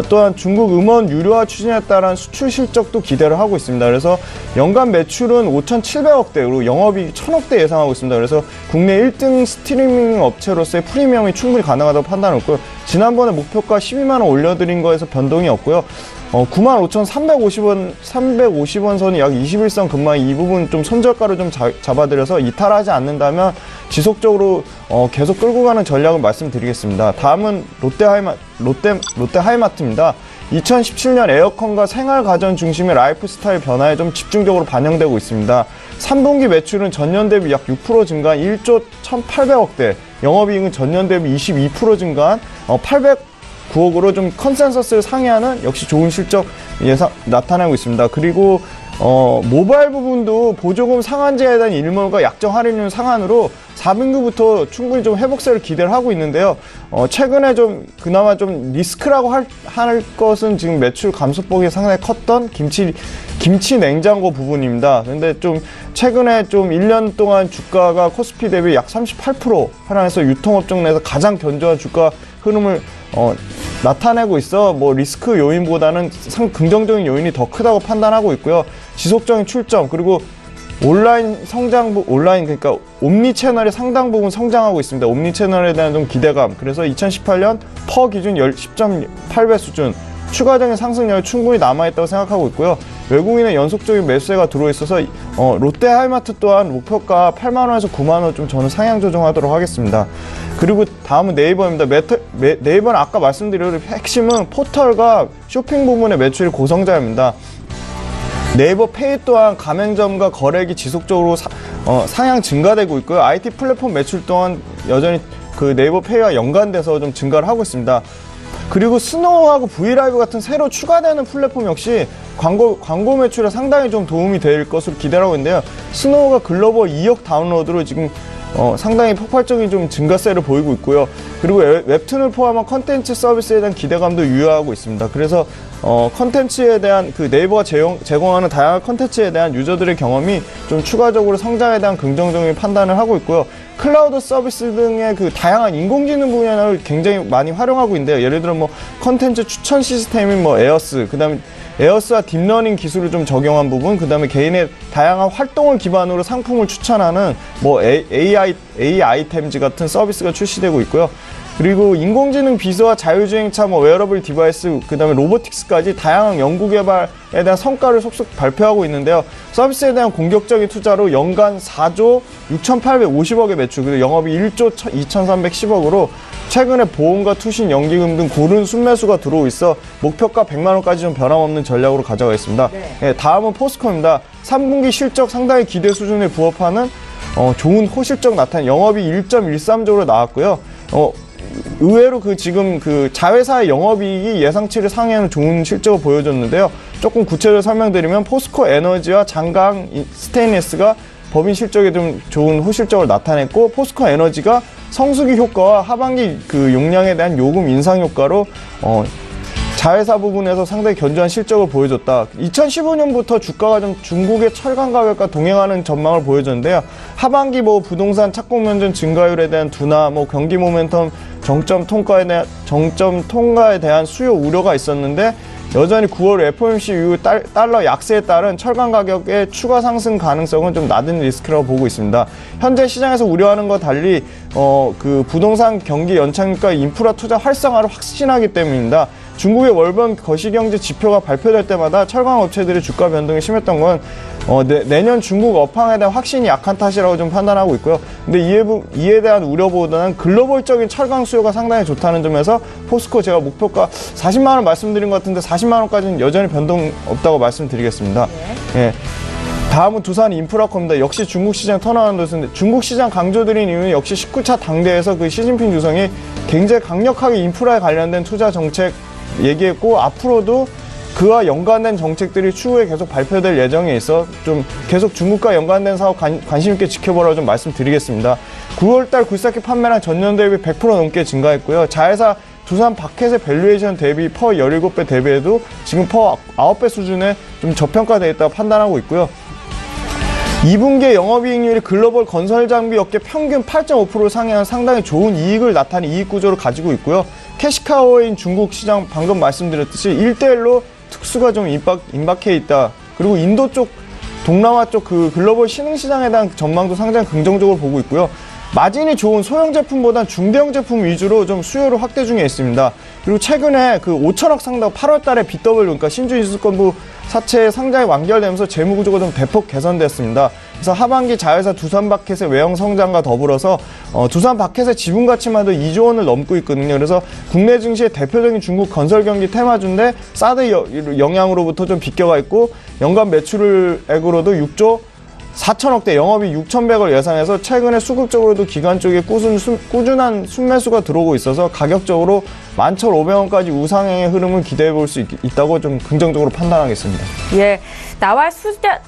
또한 중국 음원 유료화 추진에 따른 수출 실적도 기대를 하고 있습니다. 그래서 연간 매출은 5,700억대, 그리고 영업이익 1,000억대 예상하고 있습니다. 그래서 국내 1등 스트리밍 업체로서의 프리미엄이 충분히 가능하다고 판단하고 있고요. 지난번에 목표가 12만 원 올려드린 거에서 변동이 없고요. 95,350원, 350원 선이 약 21선 근방, 이 부분 좀 손절가로 좀 잡아드려서 이탈하지 않는다면 지속적으로 계속 끌고 가는 전략을 말씀드리겠습니다. 다음은 롯데하이마트입니다. 2017년 에어컨과 생활가전 중심의 라이프 스타일 변화에 좀 집중적으로 반영되고 있습니다. 3분기 매출은 전년 대비 약 6% 증가한 1조 1,800억대, 영업이익은 전년 대비 22% 증가한 809억으로 좀 컨센서스를 상회하는 역시 좋은 실적 나타나고 있습니다. 그리고 모바일 부분도 보조금 상한제에 대한 일몰과 약정 할인율 상한으로 4분기부터 충분히 좀 회복세를 기대를 하고 있는데요. 최근에 좀 그나마 좀 리스크라고 할 것은 지금 매출 감소폭이 상당히 컸던 김치 냉장고 부분입니다. 근데 좀 최근에 좀 1년 동안 주가가 코스피 대비 약 38% 하락해서 유통업종 내에서 가장 견조한 주가 흐름을 나타내고 있어 뭐 리스크 요인보다는 긍정적인 요인이 더 크다고 판단하고 있고요. 지속적인 출점, 그리고 온라인 그러니까 옴니 채널의 상당 부분 성장하고 있습니다. 옴니 채널에 대한 좀 기대감. 그래서 2018년 퍼 기준 10.8배 수준, 추가적인 상승력이 충분히 남아있다고 생각하고 있고요. 외국인의 연속적인 매수세가 들어있어서 롯데하이마트 또한 목표가 8만원에서 9만원 좀 저는 상향 조정하도록 하겠습니다. 그리고 다음은 네이버입니다. 네이버는 아까 말씀드린 핵심은 포털과 쇼핑 부분의 매출이 고성장입니다. 네이버 페이 또한 가맹점과 거래액이 지속적으로 상향 증가되고 있고요. IT 플랫폼 매출 또한 여전히 그 네이버 페이와 연관돼서 좀 증가를 하고 있습니다. 그리고 스노우하고 브이라이브 같은 새로 추가되는 플랫폼 역시 광고 매출에 상당히 좀 도움이 될 것으로 기대하고 있는데요. 스노우가 글로벌 2억 다운로드로 지금 상당히 폭발적인 좀 증가세를 보이고 있고요. 그리고 웹툰을 포함한 컨텐츠 서비스에 대한 기대감도 유효하고 있습니다. 그래서 컨텐츠에 대한 그 네이버가 제공하는 다양한 컨텐츠에 대한 유저들의 경험이 좀 추가적으로 성장에 대한 긍정적인 판단을 하고 있고요. 클라우드 서비스 등의 그 다양한 인공지능 분야를 굉장히 많이 활용하고 있는데요. 예를 들어 뭐 컨텐츠 추천 시스템인 뭐 에어스, 그다음에 에어스와 딥러닝 기술을 좀 적용한 부분, 그다음에 개인의 다양한 활동을 기반으로 상품을 추천하는 뭐 AI 아이템즈 같은 서비스가 출시되고 있고요. 그리고 인공지능 비서와 자율주행차, 뭐 웨어러블 디바이스, 그다음에 로보틱스까지 다양한 연구 개발에 대한 성과를 속속 발표하고 있는데요. 서비스에 대한 공격적인 투자로 연간 4조 6,850억의 매출, 그리고 영업이 1조 2,310억으로 최근에 보험과 투신, 연기금 등 고른 순매수가 들어오고 있어 목표가 100만 원까지 좀 변함없는 전략으로 가져가겠습니다. 네, 다음은 포스코입니다. 3분기 실적 상당히 기대 수준에 부합하는 좋은 호실적 나타낸 영업이 1.13조로 나왔고요. 의외로 지금 자회사의 영업이익이 예상치를 상회하는 좋은 실적을 보여줬는데요. 조금 구체적으로 설명드리면 포스코 에너지와 장강 스테인리스가 법인 실적에 좀 좋은 호실적을 나타냈고, 포스코 에너지가 성수기 효과와 하반기 용량에 대한 요금 인상 효과로 자회사 부분에서 상당히 견조한 실적을 보여줬다. 2015년부터 주가가 좀 중국의 철강 가격과 동행하는 전망을 보여줬는데요. 하반기 뭐 부동산 착공 면적 증가율에 대한 둔화, 뭐 경기 모멘텀 정점 통과에 대한 수요 우려가 있었는데, 여전히 9월 FOMC 이후 달러 약세에 따른 철강 가격의 추가 상승 가능성은 좀 낮은 리스크라고 보고 있습니다. 현재 시장에서 우려하는 것과 달리 부동산 경기 연착륙과 인프라 투자 활성화를 확신하기 때문입니다. 중국의 월번 거시경제 지표가 발표될 때마다 철강 업체들의 주가 변동이 심했던 건 내년 중국 업황에 대한 확신이 약한 탓이라고 좀 판단하고 있고요. 근데 이에 대한 우려보다는 글로벌적인 철강 수요가 상당히 좋다는 점에서 포스코 제가 목표가 40만 원 말씀드린 것 같은데 40만 원까지는 여전히 변동 없다고 말씀드리겠습니다. 네. 예. 다음은 두산 인프라컴입니다. 역시 중국 시장 턴어라운드였는데 중국 시장 강조드린 이유는 역시 19차 당대에서 그 시진핑 주석이 굉장히 강력하게 인프라에 관련된 투자 정책 얘기했고 앞으로도 그와 연관된 정책들이 추후에 계속 발표될 예정에 있어 좀 계속 중국과 연관된 사업 관심 있게 지켜보라고 좀 말씀드리겠습니다. 9월달 굴삭기 판매량 전년 대비 100% 넘게 증가했고요. 자회사 두산 바켓의 밸류에이션 대비 퍼 17배 대비해도 지금 퍼 9배 수준에 좀 저평가되어 있다고 판단하고 있고요. 2분기의 영업이익률이 글로벌 건설장비 업계 평균 8.5% 상향한 상당히 좋은 이익을 나타낸 이익 구조를 가지고 있고요. 캐시카우인 중국 시장 방금 말씀드렸듯이 1대1로 특수가 좀 임박해 있다. 그리고 인도 쪽, 동남아 쪽 그 글로벌 신흥시장에 대한 전망도 상당히 긍정적으로 보고 있고요. 마진이 좋은 소형 제품보단 중대형 제품 위주로 좀 수요를 확대 중에 있습니다. 그리고 최근에 그 5천억 상당 8월 달에 BW, 그러니까 신주인수권부 사채 상장이 완결되면서 재무구조가 좀 대폭 개선됐습니다. 그래서 하반기 자회사 두산바켓의 외형 성장과 더불어서 두산바켓의 지분 가치만도 2조 원을 넘고 있거든요. 그래서 국내 증시의 대표적인 중국 건설 경기 테마주인데 사드 영향으로부터 좀 비껴가 있고 연간 매출액으로도 6조 4천억대 영업이 6,100을 예상해서 최근에 수급적으로도 기관 쪽에 꾸준한 순매수가 들어오고 있어서 가격적으로 11,500원까지 우상향의 흐름을 기대해 볼 수 있다고 좀 긍정적으로 판단하겠습니다. 예, 나와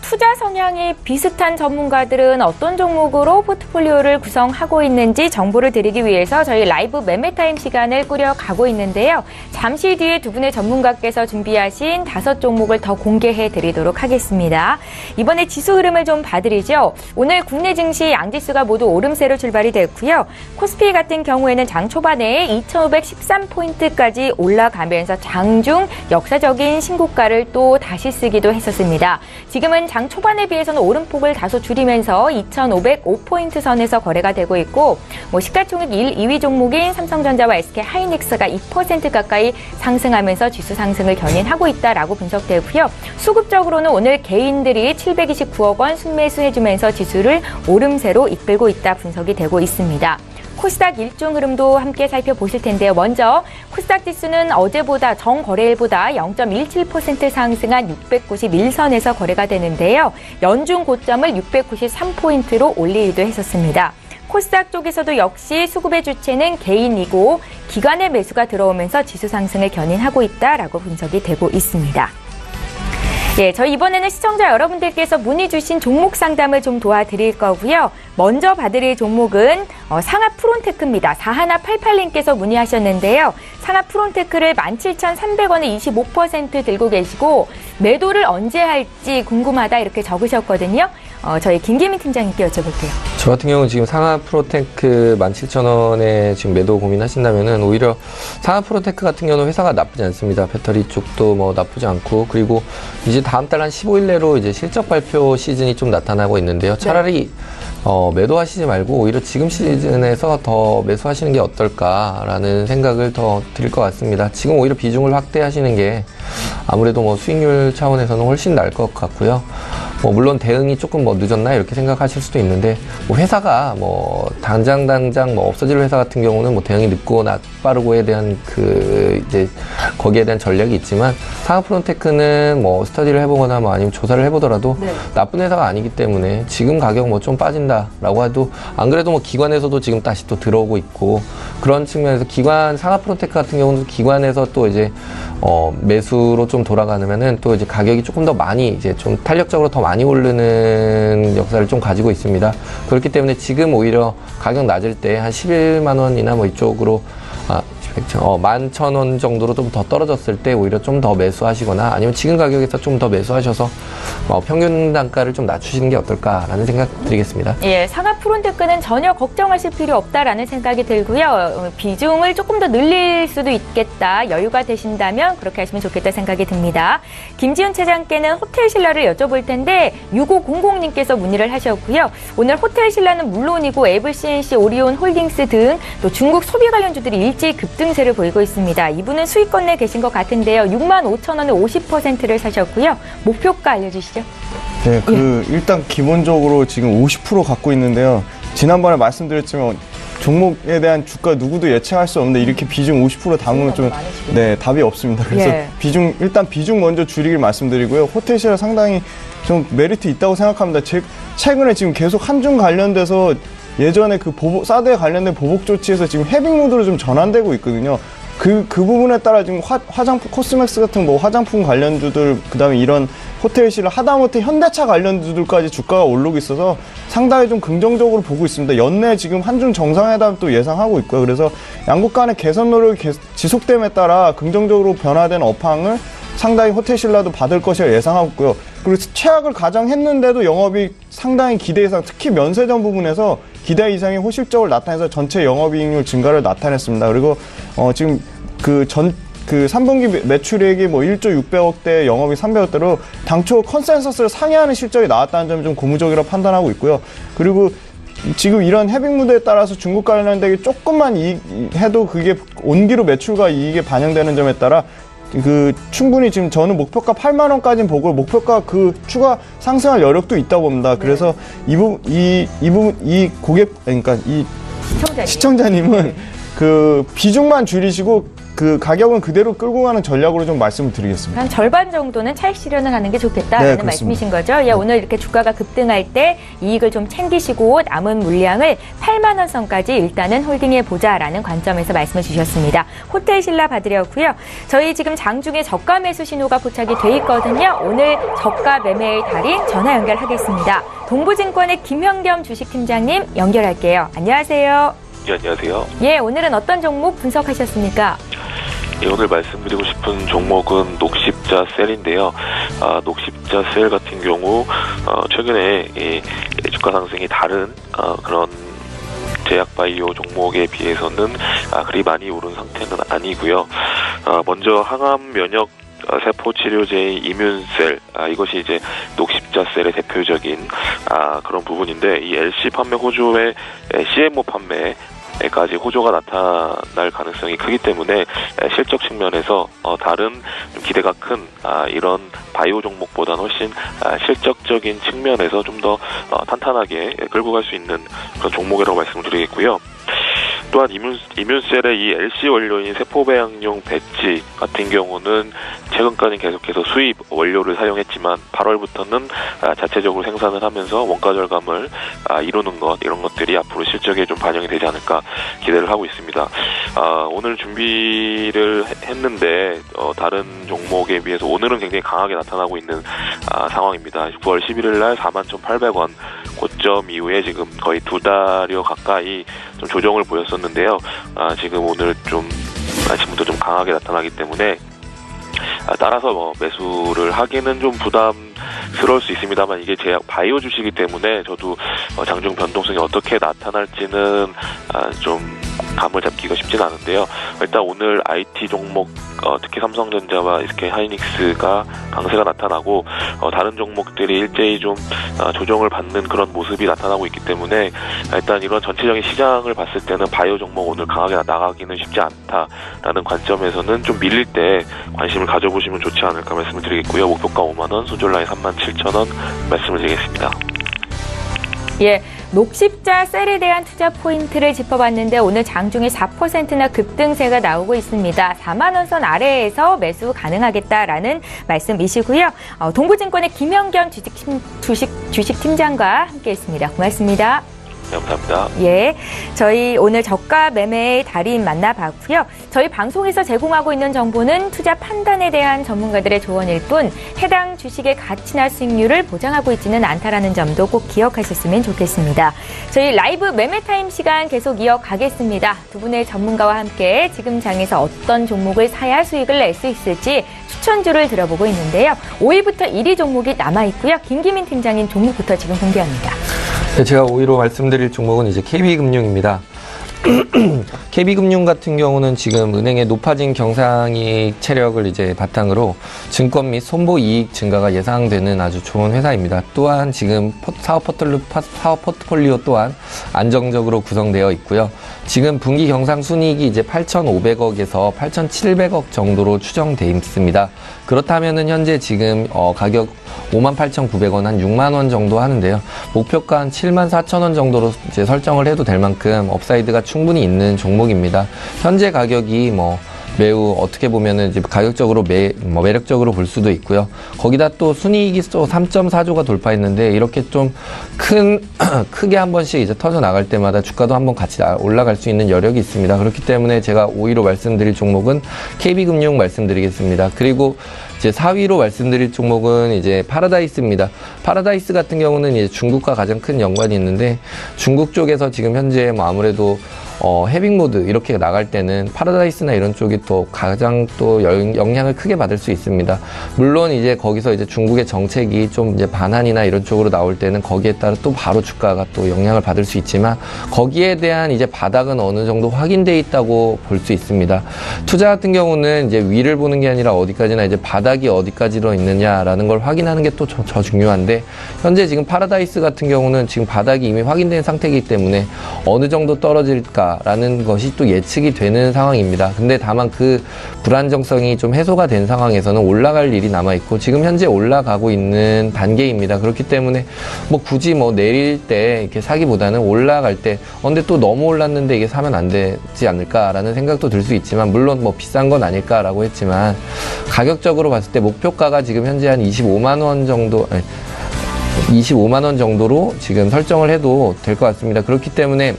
투자 성향이 비슷한 전문가들은 어떤 종목으로 포트폴리오를 구성하고 있는지 정보를 드리기 위해서 저희 라이브 매매타임 시간을 꾸려가고 있는데요. 잠시 뒤에 두 분의 전문가께서 준비하신 5종목을 더 공개해 드리도록 하겠습니다. 이번에 지수 흐름을 좀 봐드리죠. 오늘 국내 증시 양지수가 모두 오름세로 출발이 됐고요. 코스피 같은 경우에는 장 초반에 2,513포인트까지 올라가면서 장중 역사적인 신고가를 또 다시 쓰기도 했었습니다. 지금은 장 초반에 비해서는 오름폭을 다소 줄이면서 2,505포인트 선에서 거래가 되고 있고 시가총액 2위 종목인 삼성전자와 SK하이닉스가 2% 가까이 상승하면서 지수 상승을 견인하고 있다라고 분석되고요. 수급적으로는 오늘 개인들이 729억 원 순매수해주면서 지수를 오름세로 이끌고 있다 분석이 되고 있습니다. 코스닥 일종 흐름도 함께 살펴보실 텐데요. 먼저 코스닥 지수는 어제보다 정거래일보다 0.17% 상승한 691선에서 거래가 되는데요. 연중 고점을 693포인트로 올리기도 했었습니다. 코스닥 쪽에서도 역시 수급의 주체는 개인이고 기관의 매수가 들어오면서 지수 상승을 견인하고 있다라고 분석이 되고 있습니다. 예, 저희 이번에는 시청자 여러분들께서 문의 주신 종목 상담을 좀 도와드릴 거고요. 먼저 봐드릴 종목은 상하 프론테크입니다. 4188님께서 문의하셨는데요. 상하 프론테크를 17,300원에 25% 들고 계시고 매도를 언제 할지 궁금하다 이렇게 적으셨거든요. 저희 김기민 팀장님께 여쭤볼게요. 저 같은 경우는 지금 상하 프로테크 17,000원에 지금 매도 고민하신다면은 오히려 상하 프로테크 같은 경우는 회사가 나쁘지 않습니다. 배터리 쪽도 뭐 나쁘지 않고 그리고 이제 다음 달 한 15일 내로 이제 실적 발표 시즌이 좀 나타나고 있는데요. 차라리 매도하시지 말고 오히려 지금 시즌에서 더 매수하시는 게 어떨까라는 생각을 더 드릴 것 같습니다. 지금 오히려 비중을 확대하시는 게 아무래도 뭐 수익률 차원에서는 훨씬 나을 것 같고요. 물론 대응이 조금 늦었나 이렇게 생각하실 수도 있는데 회사가 당장 없어질 회사 같은 경우는 대응이 늦고 빠르고에 대한 이제 거기에 대한 전략이 있지만 상하 프론테크는 스터디를 해보거나 아니면 조사를 해보더라도 나쁜 회사가 아니기 때문에 지금 가격 좀 빠진다라고 해도 안 그래도 기관에서도 지금 다시 또 들어오고 있고 그런 측면에서 상하 프론테크 같은 경우는 기관에서 또 이제 매수로 좀 돌아가면은 또 이제 가격이 조금 더 많이 이제 좀 탄력적으로 더 많이 오르는 역사를 좀 가지고 있습니다. 그렇기 때문에 지금 오히려 가격 낮을 때 한 11만 원이나 이쪽으로 11,000원 정도로 좀 더 떨어졌을 때 오히려 좀 더 매수하시거나 아니면 지금 가격에서 좀 더 매수하셔서 평균 단가를 좀 낮추시는 게 어떨까라는 생각 드리겠습니다. 예, 상하 프론테크는 전혀 걱정하실 필요 없다라는 생각이 들고요. 비중을 조금 더 늘릴 수도 있겠다. 여유가 되신다면 그렇게 하시면 좋겠다 생각이 듭니다. 김지훈 차장께는 호텔신라를 여쭤볼 텐데 6500님께서 문의를 하셨고요. 오늘 호텔신라는 물론이고 에블CNC, 오리온 홀딩스 등 또 중국 소비 관련주들이 일제히 급등세를 보이고 있습니다. 이분은 수익권 내에 계신 것 같은데요. 65,000원에 50%를 사셨고요. 목표가 알려주시죠. 네, 일단 기본적으로 지금 50% 갖고 있는데요. 지난번에 말씀드렸지만 종목에 대한 주가 누구도 예측할 수 없는데 이렇게 비중 50% 담으면 좀 답이 없습니다. 그래서 일단 비중 먼저 줄이길 말씀드리고요. 호텔시라 상당히 좀 메리트 있다고 생각합니다. 최근에 지금 계속 한중 관련돼서 예전에 그 사드에 관련된 보복 조치에서 지금 헤빙 모드로 좀 전환되고 있거든요. 그 부분에 따라 지금 화장품, 코스맥스 같은 화장품 관련주들, 그 다음에 이런 호텔시라, 하다못해 현대차 관련주들까지 주가가 오르고 있어서 상당히 좀 긍정적으로 보고 있습니다. 연내 지금 한중 정상회담 또 예상하고 있고요. 그래서 양국 간의 개선 노력이 지속됨에 따라 긍정적으로 변화된 업황을 상당히 호텔신라도 받을 것이라 예상하고 있고요. 그리고 최악을 가정했는데도 영업이익 상당히 기대 이상, 특히 면세점 부분에서 기대 이상의 호실적을 나타내서 전체 영업이익률 증가를 나타냈습니다. 그리고 지금 그 3분기 매출액이 1조 600억대, 영업이 300억대로 당초 컨센서스를 상회하는 실적이 나왔다는 점이 좀 고무적이라고 판단하고 있고요. 그리고 지금 이런 헤빙 무드에 따라서 중국 관련되게 조금만 해도 그게 온기로 매출과 이익에 반영되는 점에 따라 충분히 지금 저는 목표가 8만 원까지는 보고 목표가 추가 상승할 여력도 있다고 봅니다. 그래서 이 고객, 그러니까 이 시청자님은 그 비중만 줄이시고 그 가격은 그대로 끌고 가는 전략으로 좀 말씀을 드리겠습니다. 한 절반 정도는 차익 실현을 하는 게 좋겠다라는 말씀이신 거죠? 예, 오늘 이렇게 주가가 급등할 때 이익을 좀 챙기시고 남은 물량을 8만 원 선까지 일단은 홀딩해 보자라는 관점에서 말씀을 주셨습니다. 호텔신라 받으려고요. 저희 지금 장중에 저가 매수 신호가 포착이 돼 있거든요. 오늘 저가 매매의 달인 전화 연결하겠습니다. 동부증권의 김현겸 주식팀장님 연결할게요. 안녕하세요. 네, 안녕하세요. 예, 오늘은 어떤 종목 분석하셨습니까? 예, 오늘 말씀드리고 싶은 종목은 녹십자 셀인데요. 녹십자 셀 같은 경우 최근에 주가 상승이 다른 그런 제약바이오 종목에 비해서는 그리 많이 오른 상태는 아니고요. 먼저 항암 면역 세포 치료제의 이뮨셀, 이것이 이제 녹십자셀의 대표적인 그런 부분인데, 이 LC 판매 호조에 CMO 판매까지 호조가 나타날 가능성이 크기 때문에 실적 측면에서 다른 좀 기대가 큰 이런 바이오 종목보다는 훨씬 실적적인 측면에서 좀 더 탄탄하게 끌고 갈 수 있는 그런 종목이라고 말씀을 드리겠고요. 또한 이뮨셀의 이 LC 원료인 세포배양용 배지 같은 경우는 최근까지 계속해서 수입 원료를 사용했지만 8월부터는 자체적으로 생산을 하면서 원가 절감을 이루는 이런 것들이 앞으로 실적에 좀 반영이 되지 않을까 기대를 하고 있습니다. 오늘 준비를 했는데 다른 종목에 비해서 오늘은 굉장히 강하게 나타나고 있는 상황입니다. 9월 11일 날 41,800원 고점 이후에 지금 거의 2달여 가까이 좀 조정을 보였었는데요. 지금 오늘 좀 아침부터 좀 강하게 나타나기 때문에 따라서 매수를 하기는 좀 부담스러울 수 있습니다만, 이게 제약 바이오 주식이기 때문에 저도 장중 변동성이 어떻게 나타날지는 좀 감을 잡기가 쉽진 않은데요. 일단 오늘 IT 종목, 특히 삼성전자와 SK 하이닉스가 강세가 나타나고 다른 종목들이 일제히 좀 조정을 받는 그런 모습이 나타나고 있기 때문에 일단 이런 전체적인 시장을 봤을 때는 바이오 종목 오늘 강하게 나가기는 쉽지 않다라는 관점에서는 좀 밀릴 때 관심을 가져보시면 좋지 않을까 말씀을 드리겠고요. 목표가 5만 원, 손절라인 37,000원 말씀을 드리겠습니다. 예, 녹십자 셀에 대한 투자 포인트를 짚어봤는데 오늘 장중에 4%나 급등세가 나오고 있습니다. 4만 원 선 아래에서 매수 가능하겠다라는 말씀이시고요. 동부증권의 김현겸 주식팀장과 함께했습니다. 고맙습니다. 네, 감사합니다. 예, 저희 오늘 저가 매매의 달인 만나봤고요. 저희 방송에서 제공하고 있는 정보는 투자 판단에 대한 전문가들의 조언일 뿐 해당 주식의 가치나 수익률을 보장하고 있지는 않다라는 점도 꼭 기억하셨으면 좋겠습니다. 저희 라이브 매매타임 시간 계속 이어가겠습니다. 두 분의 전문가와 함께 지금 장에서 어떤 종목을 사야 수익을 낼 수 있을지 추천주를 들어보고 있는데요. 5위부터 1위 종목이 남아있고요. 김기민 팀장님 종목부터 지금 공개합니다. 네, 제가 5위로 말씀드릴 종목은 이제 KB금융입니다. KB금융 같은 경우는 지금 은행의 높아진 경상이익 체력을 이제 바탕으로 증권 및 손보 이익 증가가 예상되는 아주 좋은 회사입니다. 또한 지금 사업 포트폴리오 또한 안정적으로 구성되어 있고요. 지금 분기 경상 순이익이 이제 8,500억에서 8,700억 정도로 추정돼 있습니다. 그렇다면은 현재 지금 가격 58,900원, 한 6만 원 정도 하는데요. 목표가 한 74,000원 정도로 이제 설정을 해도 될 만큼 업사이드가 충분히 있는 종목입니다. 현재 가격이 매우 어떻게 보면은 이제 가격적으로 매력적으로 볼 수도 있고요. 거기다 또 순이익이 또 3.4조가 돌파했는데 이렇게 좀 크게 한 번씩 이제 터져 나갈 때마다 주가도 한번 같이 올라갈 수 있는 여력이 있습니다. 그렇기 때문에 제가 5위로 말씀드릴 종목은 KB금융 말씀드리겠습니다. 그리고 이제 4위로 말씀드릴 종목은 이제 파라다이스입니다. 파라다이스 같은 경우는 이제 중국과 가장 큰 연관이 있는데 중국 쪽에서 지금 현재 아무래도 해빙 모드 이렇게 나갈 때는 파라다이스나 이런 쪽이 또 가장 또 영향을 크게 받을 수 있습니다. 물론 이제 거기서 이제 중국의 정책이 좀 이제 반환이나 이런 쪽으로 나올 때는 거기에 따라 또 바로 주가가 또 영향을 받을 수 있지만 거기에 대한 이제 바닥은 어느 정도 확인돼 있다고 볼 수 있습니다. 투자 같은 경우는 이제 위를 보는 게 아니라 어디까지나 이제 바닥이 어디까지로 있느냐라는 걸 확인하는 게 또 더 중요한데 현재 지금 파라다이스 같은 경우는 지금 바닥이 이미 확인된 상태이기 때문에 어느 정도 떨어질까라는 것이 또 예측이 되는 상황입니다. 근데 다만 그 불안정성이 좀 해소가 된 상황에서는 올라갈 일이 남아있고 지금 현재 올라가고 있는 단계입니다. 그렇기 때문에 굳이 내릴 때 이렇게 사기보다는 올라갈 때 근데 또 너무 올랐는데 이게 사면 안 되지 않을까라는 생각도 들 수 있지만 물론 비싼 건 아닐까라고 했지만 가격적으로 봤을 때 목표가가 지금 현재 한 25만 원 정도 25만 원 정도로 지금 설정을 해도 될 것 같습니다. 그렇기 때문에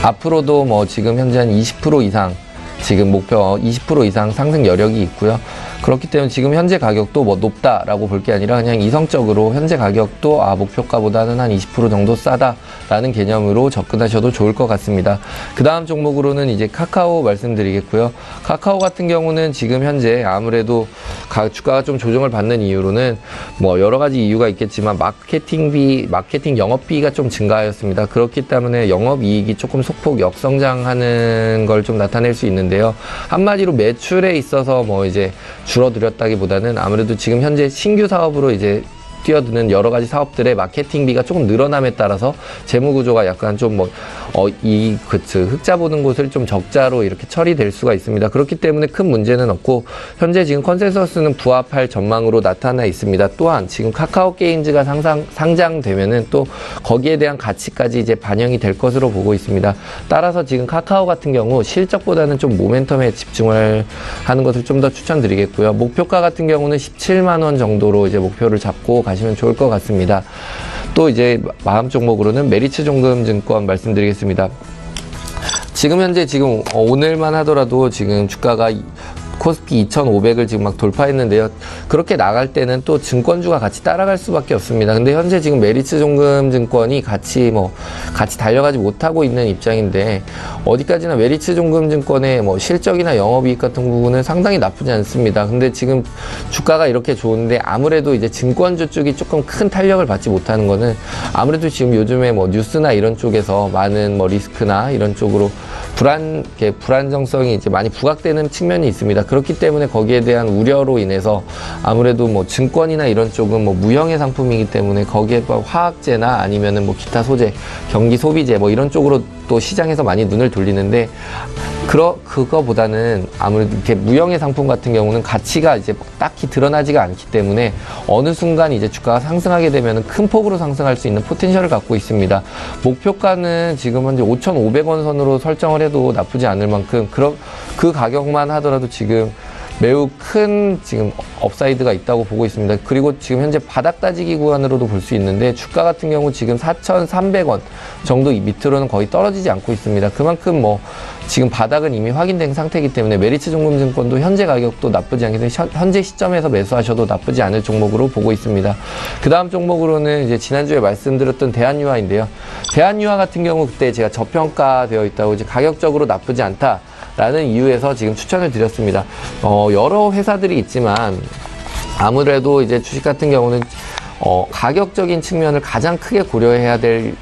앞으로도 지금 현재 한 20% 이상 지금 목표 20% 이상 상승 여력이 있고요. 그렇기 때문에 지금 현재 가격도 높다라고 볼 게 아니라 그냥 이성적으로 현재 가격도 목표가보다는 한 20% 정도 싸다라는 개념으로 접근하셔도 좋을 것 같습니다. 그 다음 종목으로는 이제 카카오 말씀드리겠고요. 카카오 같은 경우는 지금 현재 아무래도 주가가 좀 조정을 받는 이유로는 여러 가지 이유가 있겠지만 마케팅 영업비가 좀 증가하였습니다. 그렇기 때문에 영업이익이 조금 소폭 역성장하는 걸 좀 나타낼 수 있는데요. 한마디로 매출에 있어서 이제 줄어들었다기보다는 아무래도 지금 현재 신규 사업으로 이제 뛰어드는 여러 가지 사업들의 마케팅비가 조금 늘어남에 따라서 재무 구조가 약간 좀 흑자 보는 곳을 좀 적자로 이렇게 처리될 수가 있습니다. 그렇기 때문에 큰 문제는 없고 현재 지금 컨센서스는 부합할 전망으로 나타나 있습니다. 또한 지금 카카오 게임즈가 상장되면은 또 거기에 대한 가치까지 이제 반영이 될 것으로 보고 있습니다. 따라서 지금 카카오 같은 경우 실적보다는 좀 모멘텀에 집중을 하는 것을 좀 더 추천드리겠고요. 목표가 같은 경우는 17만 원 정도로 이제 목표를 잡고 가시면 좋을 것 같습니다. 또 이제 다음 종목으로는 메리츠종금증권 말씀드리겠습니다. 지금 현재 오늘만 하더라도 지금 주가가 코스피 2,500을 지금 돌파했는데요. 그렇게 나갈 때는 또 증권주가 같이 따라갈 수밖에 없습니다. 근데 현재 지금 메리츠종금증권이 같이 달려가지 못하고 있는 입장인데 어디까지나 메리츠종금증권의 실적이나 영업이익 같은 부분은 상당히 나쁘지 않습니다. 근데 지금 주가가 이렇게 좋은데 아무래도 이제 증권주 쪽이 조금 큰 탄력을 받지 못하는 거는 아무래도 지금 요즘에 뉴스나 이런 쪽에서 많은 리스크나 이런 쪽으로 불안정성이 이제 많이 부각되는 측면이 있습니다. 그렇기 때문에 거기에 대한 우려로 인해서 아무래도 증권이나 이런 쪽은 무형의 상품이기 때문에 거기에 화학재나 아니면은 기타 소재, 경기 소비재 이런 쪽으로 또 시장에서 많이 눈을 돌리는데 그거보다는 아무래도 이렇게 무형의 상품 같은 경우는 가치가 이제 딱히 드러나지가 않기 때문에 어느 순간 이제 주가가 상승하게 되면 큰 폭으로 상승할 수 있는 포텐셜을 갖고 있습니다. 목표가는 지금 현재 5,500원 선으로 설정을 해도 나쁘지 않을 만큼 그 가격만 하더라도 지금 매우 큰 지금 업사이드가 있다고 보고 있습니다. 그리고 지금 현재 바닥 따지기 구간으로도 볼 수 있는데 주가 같은 경우 지금 4,300원 정도 밑으로는 거의 떨어지지 않고 있습니다. 그만큼 지금 바닥은 이미 확인된 상태이기 때문에 메리츠종금증권도 현재 가격도 나쁘지 않기 때문에 현재 시점에서 매수하셔도 나쁘지 않을 종목으로 보고 있습니다. 그 다음 종목으로는 이제 지난주에 말씀드렸던 대한유화인데요. 대한유화 같은 경우 그때 제가 저평가되어 있다고 이제 가격적으로 나쁘지 않다. 라는 이유에서 지금 추천을 드렸습니다. 여러 회사들이 있지만 아무래도 이제 주식 같은 경우는 가격적인 측면을 가장 크게 고려해야 될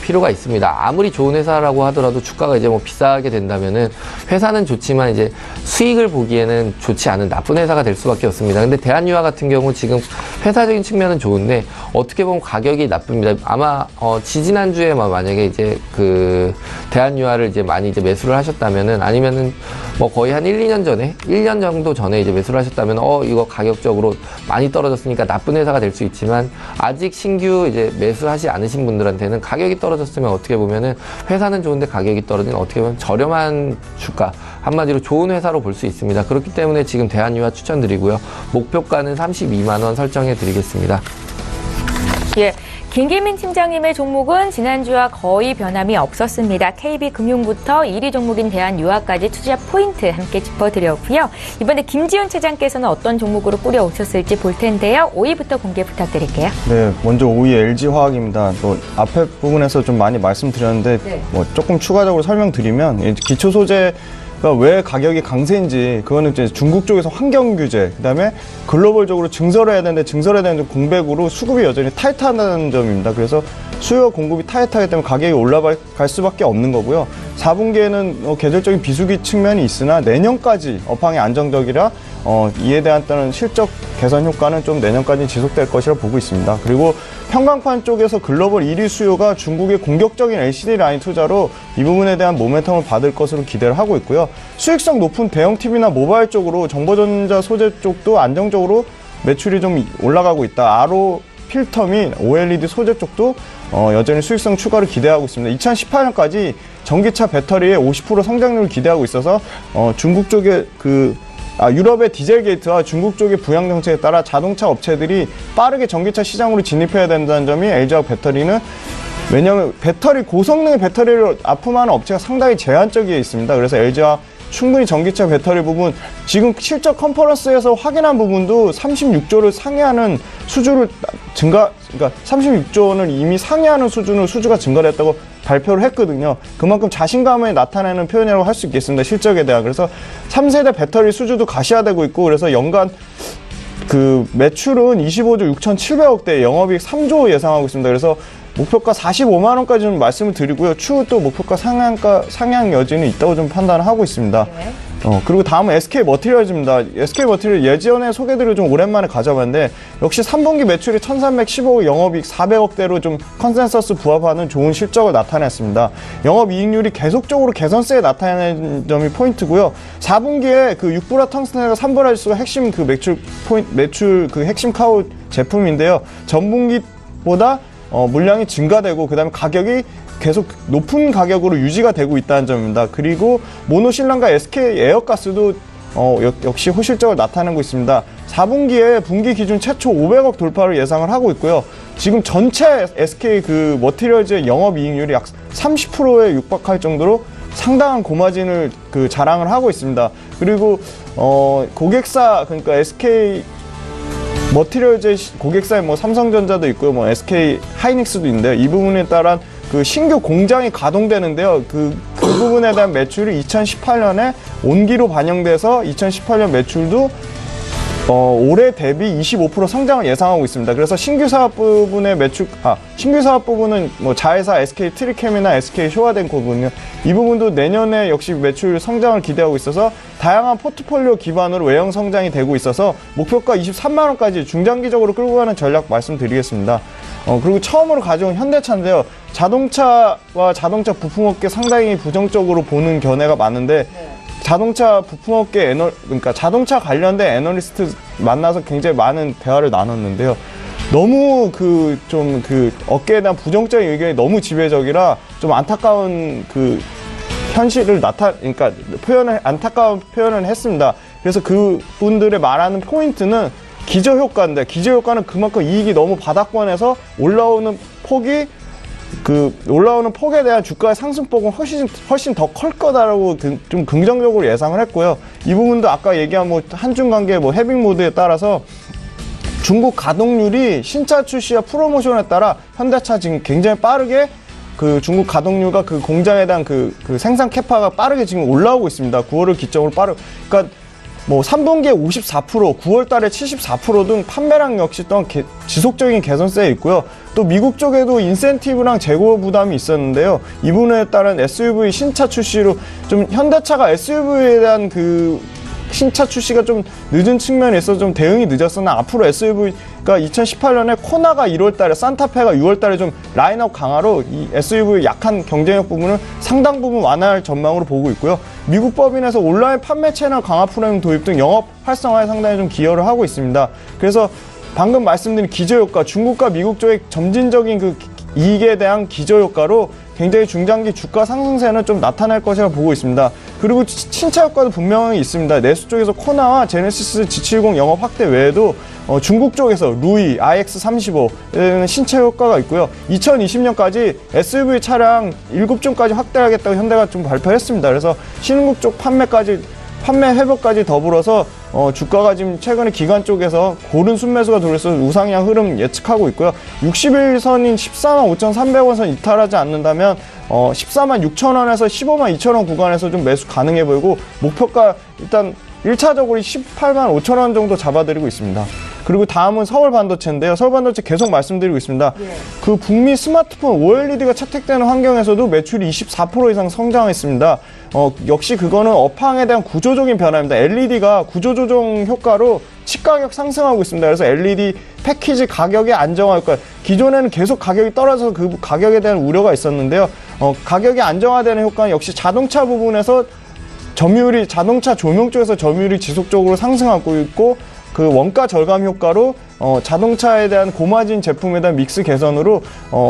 필요가 있습니다. 아무리 좋은 회사라고 하더라도 주가가 이제 비싸게 된다면은 회사는 좋지만 이제 수익을 보기에는 좋지 않은 나쁜 회사가 될 수밖에 없습니다. 근데 대한유화 같은 경우 지금 회사적인 측면은 좋은데 어떻게 보면 가격이 나쁩니다. 아마 지지난주에 만약에 이제 대한유화를 이제 많이 이제 매수를 하셨다면은 아니면은 뭐 거의 한 1년 정도 전에 이제 매수를 하셨다면 이거 가격적으로 많이 떨어졌으니까 나쁜 회사가 될 수 있지만 아직 신규 이제 매수하지 않으신 분들한테는 가격이 떨어졌으면 어떻게 보면은 회사는 좋은데 가격이 떨어진 어떻게 보면 저렴한 주가, 한마디로 좋은 회사로 볼 수 있습니다. 그렇기 때문에 지금 대한유화 추천드리고요. 목표가는 32만 원 설정해 드리겠습니다. 예. 김기민 팀장님의 종목은 지난주와 거의 변함이 없었습니다. KB금융부터 1위 종목인 대한유화까지 투자 포인트 함께 짚어드렸고요. 이번에 김지훈 차장께서는 어떤 종목으로 꾸려오셨을지 볼 텐데요. 5위부터 공개 부탁드릴게요. 네, 먼저 5위 LG화학입니다. 또 앞에 부분에서 좀 많이 말씀드렸는데 뭐 조금 추가적으로 설명드리면 기초 소재 왜 가격이 강세인지 그거는 이제 중국 쪽에서 환경 규제, 그다음에 글로벌적으로 증설을 해야 되는데 증설해야 되는데 공백으로 수급이 여전히 타이트하다는 점입니다. 그래서 수요와 공급이 타이트하기 때문에 가격이 올라갈 수밖에 없는 거고요. 4분기에는 계절적인 비수기 측면이 있으나 내년까지 업황이 안정적이라 이에 대한 따른 실적 개선 효과는 좀 내년까지 지속될 것이라 보고 있습니다. 그리고 형광판 쪽에서 글로벌 1위 수요가 중국의 공격적인 LCD 라인 투자로 이 부분에 대한 모멘텀을 받을 것으로 기대를 하고 있고요. 수익성 높은 대형 TV나 모바일 쪽으로 정보전자 소재 쪽도 안정적으로 매출이 좀 올라가고 있다. RO 필터 및 OLED 소재 쪽도 여전히 수익성 추가를 기대하고 있습니다. 2018년까지 전기차 배터리의 50% 성장률을 기대하고 있어서 중국 쪽의 유럽의 디젤 게이트와 중국 쪽의 부양 정책에 따라 자동차 업체들이 빠르게 전기차 시장으로 진입해야 된다는 점이 LG화학 배터리는, 왜냐하면 고성능의 배터리를 납품하는 업체가 상당히 제한적이어 있습니다. 그래서 LG화학 충분히 전기차 배터리 부분, 지금 실적 컨퍼런스에서 확인한 부분도 36조를 상회하는 수주를 그러니까 36조 원을 이미 상회하는 수준으로 수주가 증가했다고 발표를 했거든요. 그만큼 자신감을 나타내는 표현이라고 할 수 있겠습니다. 실적에 대한. 그래서 3세대 배터리 수주도 가시화되고 있고, 그래서 연간 매출은 25조 6,700억대, 영업이익 3조 예상하고 있습니다. 그래서 목표가 45만 원까지 좀 말씀을 드리고요. 추후 또 목표가 상향 여지는 있다고 좀 판단을 하고 있습니다. 네. 그리고 다음은 SK머티리얼즈입니다. SK머티리얼 예전에 소개들을 좀 오랜만에 가져봤는데 역시 3분기 매출이 1,315억, 영업이익 400억대로 좀 컨센서스 부합하는 좋은 실적을 나타냈습니다. 영업이익률이 계속적으로 개선세에 나타내는 점이 포인트고요. 4분기에 육브라 텅스텐과 3브라 지수가 핵심 매출 핵심 카우 제품인데요. 전분기보다 물량이 증가되고 그다음에 가격이 계속 높은 가격으로 유지가 되고 있다는 점입니다. 그리고 모노실란과 SK 에어가스도 역시 호실적을 나타내고 있습니다. 4분기에 분기 기준 최초 500억 돌파를 예상을 하고 있고요. 지금 전체 SK 머티리얼즈의 영업이익률이 약 30%에 육박할 정도로 상당한 고마진을 자랑을 하고 있습니다. 그리고 고객사, 그러니까 SK 머티리얼즈의 고객사에 삼성전자도 있고요, SK 하이닉스도 있는데요. 이 부분에 따른 신규 공장이 가동되는데요. 그 부분에 대한 매출이 2018년에 온기로 반영돼서 2018년 매출도 올해 대비 25% 성장을 예상하고 있습니다. 그래서 신규 사업 부분의 신규 사업 부분은 자회사 SK 트리캠이나 SK 쇼화덴코군요. 이 부분도 내년에 역시 매출 성장을 기대하고 있어서 다양한 포트폴리오 기반으로 외형 성장이 되고 있어서 목표가 23만 원까지 중장기적으로 끌고 가는 전략 말씀드리겠습니다. 그리고 처음으로 가져온 현대차인데요. 자동차와 자동차 부품업계 상당히 부정적으로 보는 견해가 많은데, 자동차 부품업계 그러니까 자동차 관련된 애널리스트 만나서 굉장히 많은 대화를 나눴는데요. 너무 업계에 대한 부정적인 의견이 너무 지배적이라 좀 안타까운 현실을 그러니까 안타까운 표현을 했습니다. 그래서 그분들의 말하는 포인트는 기저효과인데, 기저효과는 그만큼 이익이 너무 바닥권에서 올라오는 폭에 대한 주가의 상승폭은 훨씬 더 클 거다라고 좀 긍정적으로 예상을 했고요. 이 부분도 아까 얘기한 한중 관계 해빙 모드에 따라서 중국 가동률이 신차 출시와 프로모션에 따라 현대차 지금 굉장히 빠르게 중국 가동률과 공장에 대한 생산 캐파가 빠르게 지금 올라오고 있습니다. 9월을 기점으로 그러니까 3분기에 54%, 9월 달에 74% 등 판매량 역시 또한 지속적인 개선세에 있고요. 또 미국 쪽에도 인센티브랑 재고 부담이 있었는데요. 이 부분에 따른 SUV 신차 출시로 좀 현대차가 SUV에 대한 신차 출시가 좀 늦은 측면에 있어서 좀 대응이 늦었으나 앞으로 SUV가 2018년에 코나가 1월달에 산타페가 6월달에 좀 라인업 강화로 이 SUV 약한 경쟁력 부분을 상당 부분 완화할 전망으로 보고 있고요. 미국 법인에서 온라인 판매 채널 강화 프로그램 도입 등 영업 활성화에 상당히 좀 기여를 하고 있습니다. 그래서 방금 말씀드린 기저효과, 중국과 미국 쪽의 점진적인 그 이익에 대한 기저효과로 굉장히 중장기 주가 상승세는 좀 나타날 것이라고 보고 있습니다. 그리고 친차 효과도 분명히 있습니다. 내수 쪽에서 코나와 제네시스 G70 영업 확대 외에도 중국 쪽에서 루이, IX35에는 신차 효과가 있고요. 2020년까지 SUV 차량 7종까지 확대하겠다고 현대가 좀 발표했습니다. 그래서 신흥국 쪽 판매 회복까지 더불어서 주가가 지금 최근에 기관 쪽에서 고른 순매수가 들어서 우상향 흐름 예측하고 있고요. 60일선인 145,300원 선 이탈하지 않는다면 146,000원에서 152,000원 구간에서 좀 매수 가능해 보이고 목표가 일단 1차적으로 185,000원 정도 잡아드리고 있습니다. 그리고 다음은 서울반도체인데요. 서울반도체 계속 말씀드리고 있습니다. 그 북미 스마트폰 OLED가 채택되는 환경에서도 매출이 24% 이상 성장했습니다. 역시 그거는 업황에 대한 구조적인 변화입니다. LED가 구조조정 효과로 칩가격 상승하고 있습니다. 그래서 LED 패키지 가격의 안정화 효과, 기존에는 계속 가격이 떨어져서 그 가격에 대한 우려가 있었는데요. 가격이 안정화되는 효과는 역시 자동차 부분에서 점유율이, 자동차 조명 쪽에서 점유율이 지속적으로 상승하고 있고, 그 원가 절감 효과로 자동차에 대한 고마진 제품에 대한 믹스 개선으로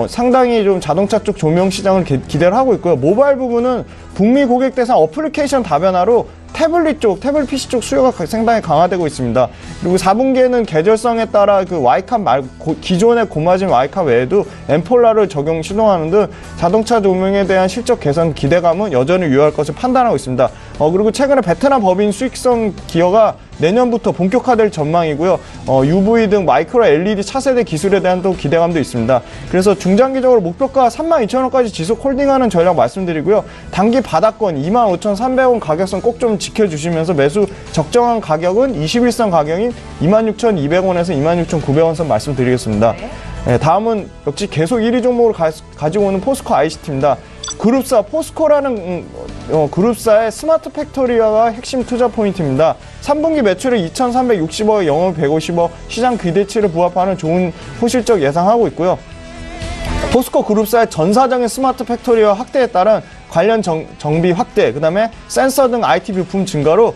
상당히 좀 자동차 쪽 조명 시장을 기대를 하고 있고요. 모바일 부분은 북미 고객 대상 어플리케이션 다변화로 태블릿 PC 쪽 수요가 상당히 강화되고 있습니다. 그리고 4분기에는 계절성에 따라 그 와이카 기존의 고마진 와이카 외에도 앰폴라를 시동하는 등 자동차 조명에 대한 실적 개선 기대감은 여전히 유효할 것을 판단하고 있습니다. 그리고 최근에 베트남 법인 수익성 기여가 내년부터 본격화될 전망이고요. UV 등 마이크로 LED 차세대 기술에 대한 또 기대감도 있습니다. 그래서 중장기적으로 목표가 32,000원까지 지속 홀딩하는 전략 말씀드리고요. 단기 바닥권 25,300원 가격선 꼭 좀 지켜주시면서 매수 적정한 가격은 21선 가격인 26,200원에서 26,900원 선 말씀드리겠습니다. 네, 다음은 역시 계속 1위 종목으로 가지고 오는 포스코 ICT입니다. 그룹사 포스코라는 그룹사의 스마트 팩토리가 핵심 투자 포인트입니다. 3분기 매출이 2,360억, 영업 150억, 시장 기대치를 부합하는 좋은 호실적 예상하고 있고요. 포스코 그룹사의 전사적인 스마트 팩토리와 확대에 따른 관련 정비 확대, 그 다음에 센서 등 IT 부품 증가로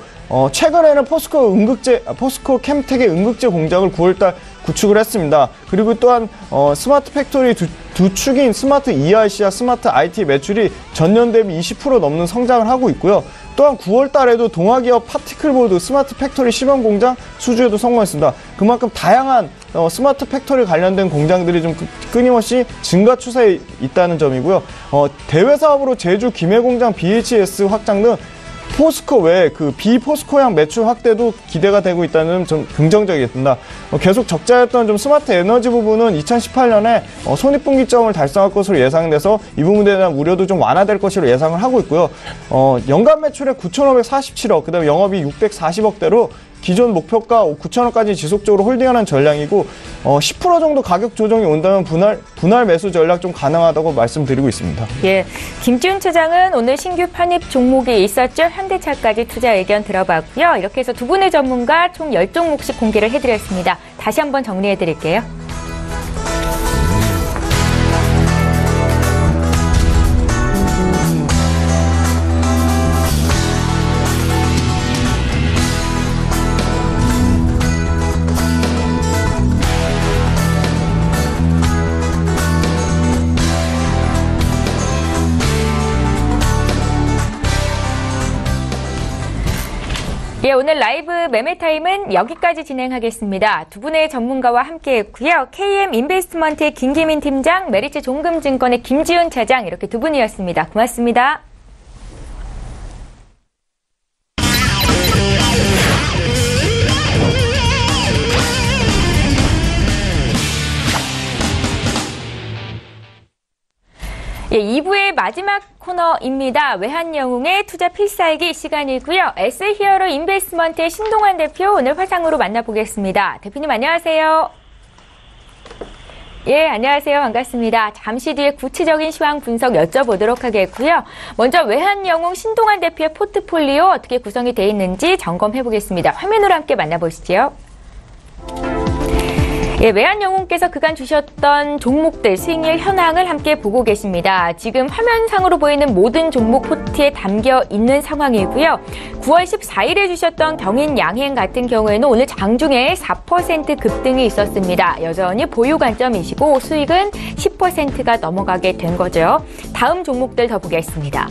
최근에는 포스코 캠텍의 응급제 공장을 9월달 구축을 했습니다. 그리고 또한 스마트 팩토리 두 축인 스마트 ERC와 스마트 IT 매출이 전년 대비 20% 넘는 성장을 하고 있고요. 또한 9월 달에도 동아기업 파티클보드 스마트 팩토리 시범 공장 수주에도 성공했습니다. 그만큼 다양한 스마트 팩토리 관련된 공장들이 좀 끊임없이 증가 추세에 있다는 점이고요. 대외 사업으로 제주 김해 공장 BHS 확장 등 포스코 외에 그 비포스코형 매출 확대도 기대가 되고 있다는 점 긍정적이겠습니다. 계속 적자였던 좀 스마트 에너지 부분은 2018년에 손익분기점을 달성할 것으로 예상돼서 이 부분에 대한 우려도 좀 완화될 것으로 예상을 하고 있고요. 연간 매출액 9,547억, 그 다음에 영업이 640억대로 기존 목표가 9,000원까지 지속적으로 홀딩하는 전략이고 10% 정도 가격 조정이 온다면 분할 매수 전략 좀 가능하다고 말씀드리고 있습니다. 예, 김지훈 차장은 오늘 신규 편입 종목이 있었죠. 현대차까지 투자 의견 들어봤고요. 이렇게 해서 두 분의 전문가 총 10종목씩 공개를 해드렸습니다. 다시 한번 정리해드릴게요. 예, 오늘 라이브 매매타임은 여기까지 진행하겠습니다. 두 분의 전문가와 함께했고요. KM 인베스트먼트의 김기민 팀장, 메리츠 종금증권의 김지훈 차장, 이렇게 두 분이었습니다. 고맙습니다. 예, 2부의 마지막 코너입니다. 외환영웅의 투자 필살기 시간이고요. S히어로 인베스트먼트의 신동환 대표 오늘 화상으로 만나보겠습니다. 대표님 안녕하세요. 예, 안녕하세요. 반갑습니다. 잠시 뒤에 구체적인 시황 분석 여쭤보도록 하겠고요. 먼저 외환영웅 신동환 대표의 포트폴리오 어떻게 구성이 돼 있는지 점검해 보겠습니다. 화면으로 함께 만나보시죠. 예, 외환영웅께서 그간 주셨던 종목들 수익률 현황을 함께 보고 계십니다. 지금 화면상으로 보이는 모든 종목 포트에 담겨 있는 상황이고요. 9월 14일에 주셨던 경인양행 같은 경우에는 오늘 장중에 4% 급등이 있었습니다. 여전히 보유 관점이시고 수익은 10%가 넘어가게 된 거죠. 다음 종목들 더 보겠습니다.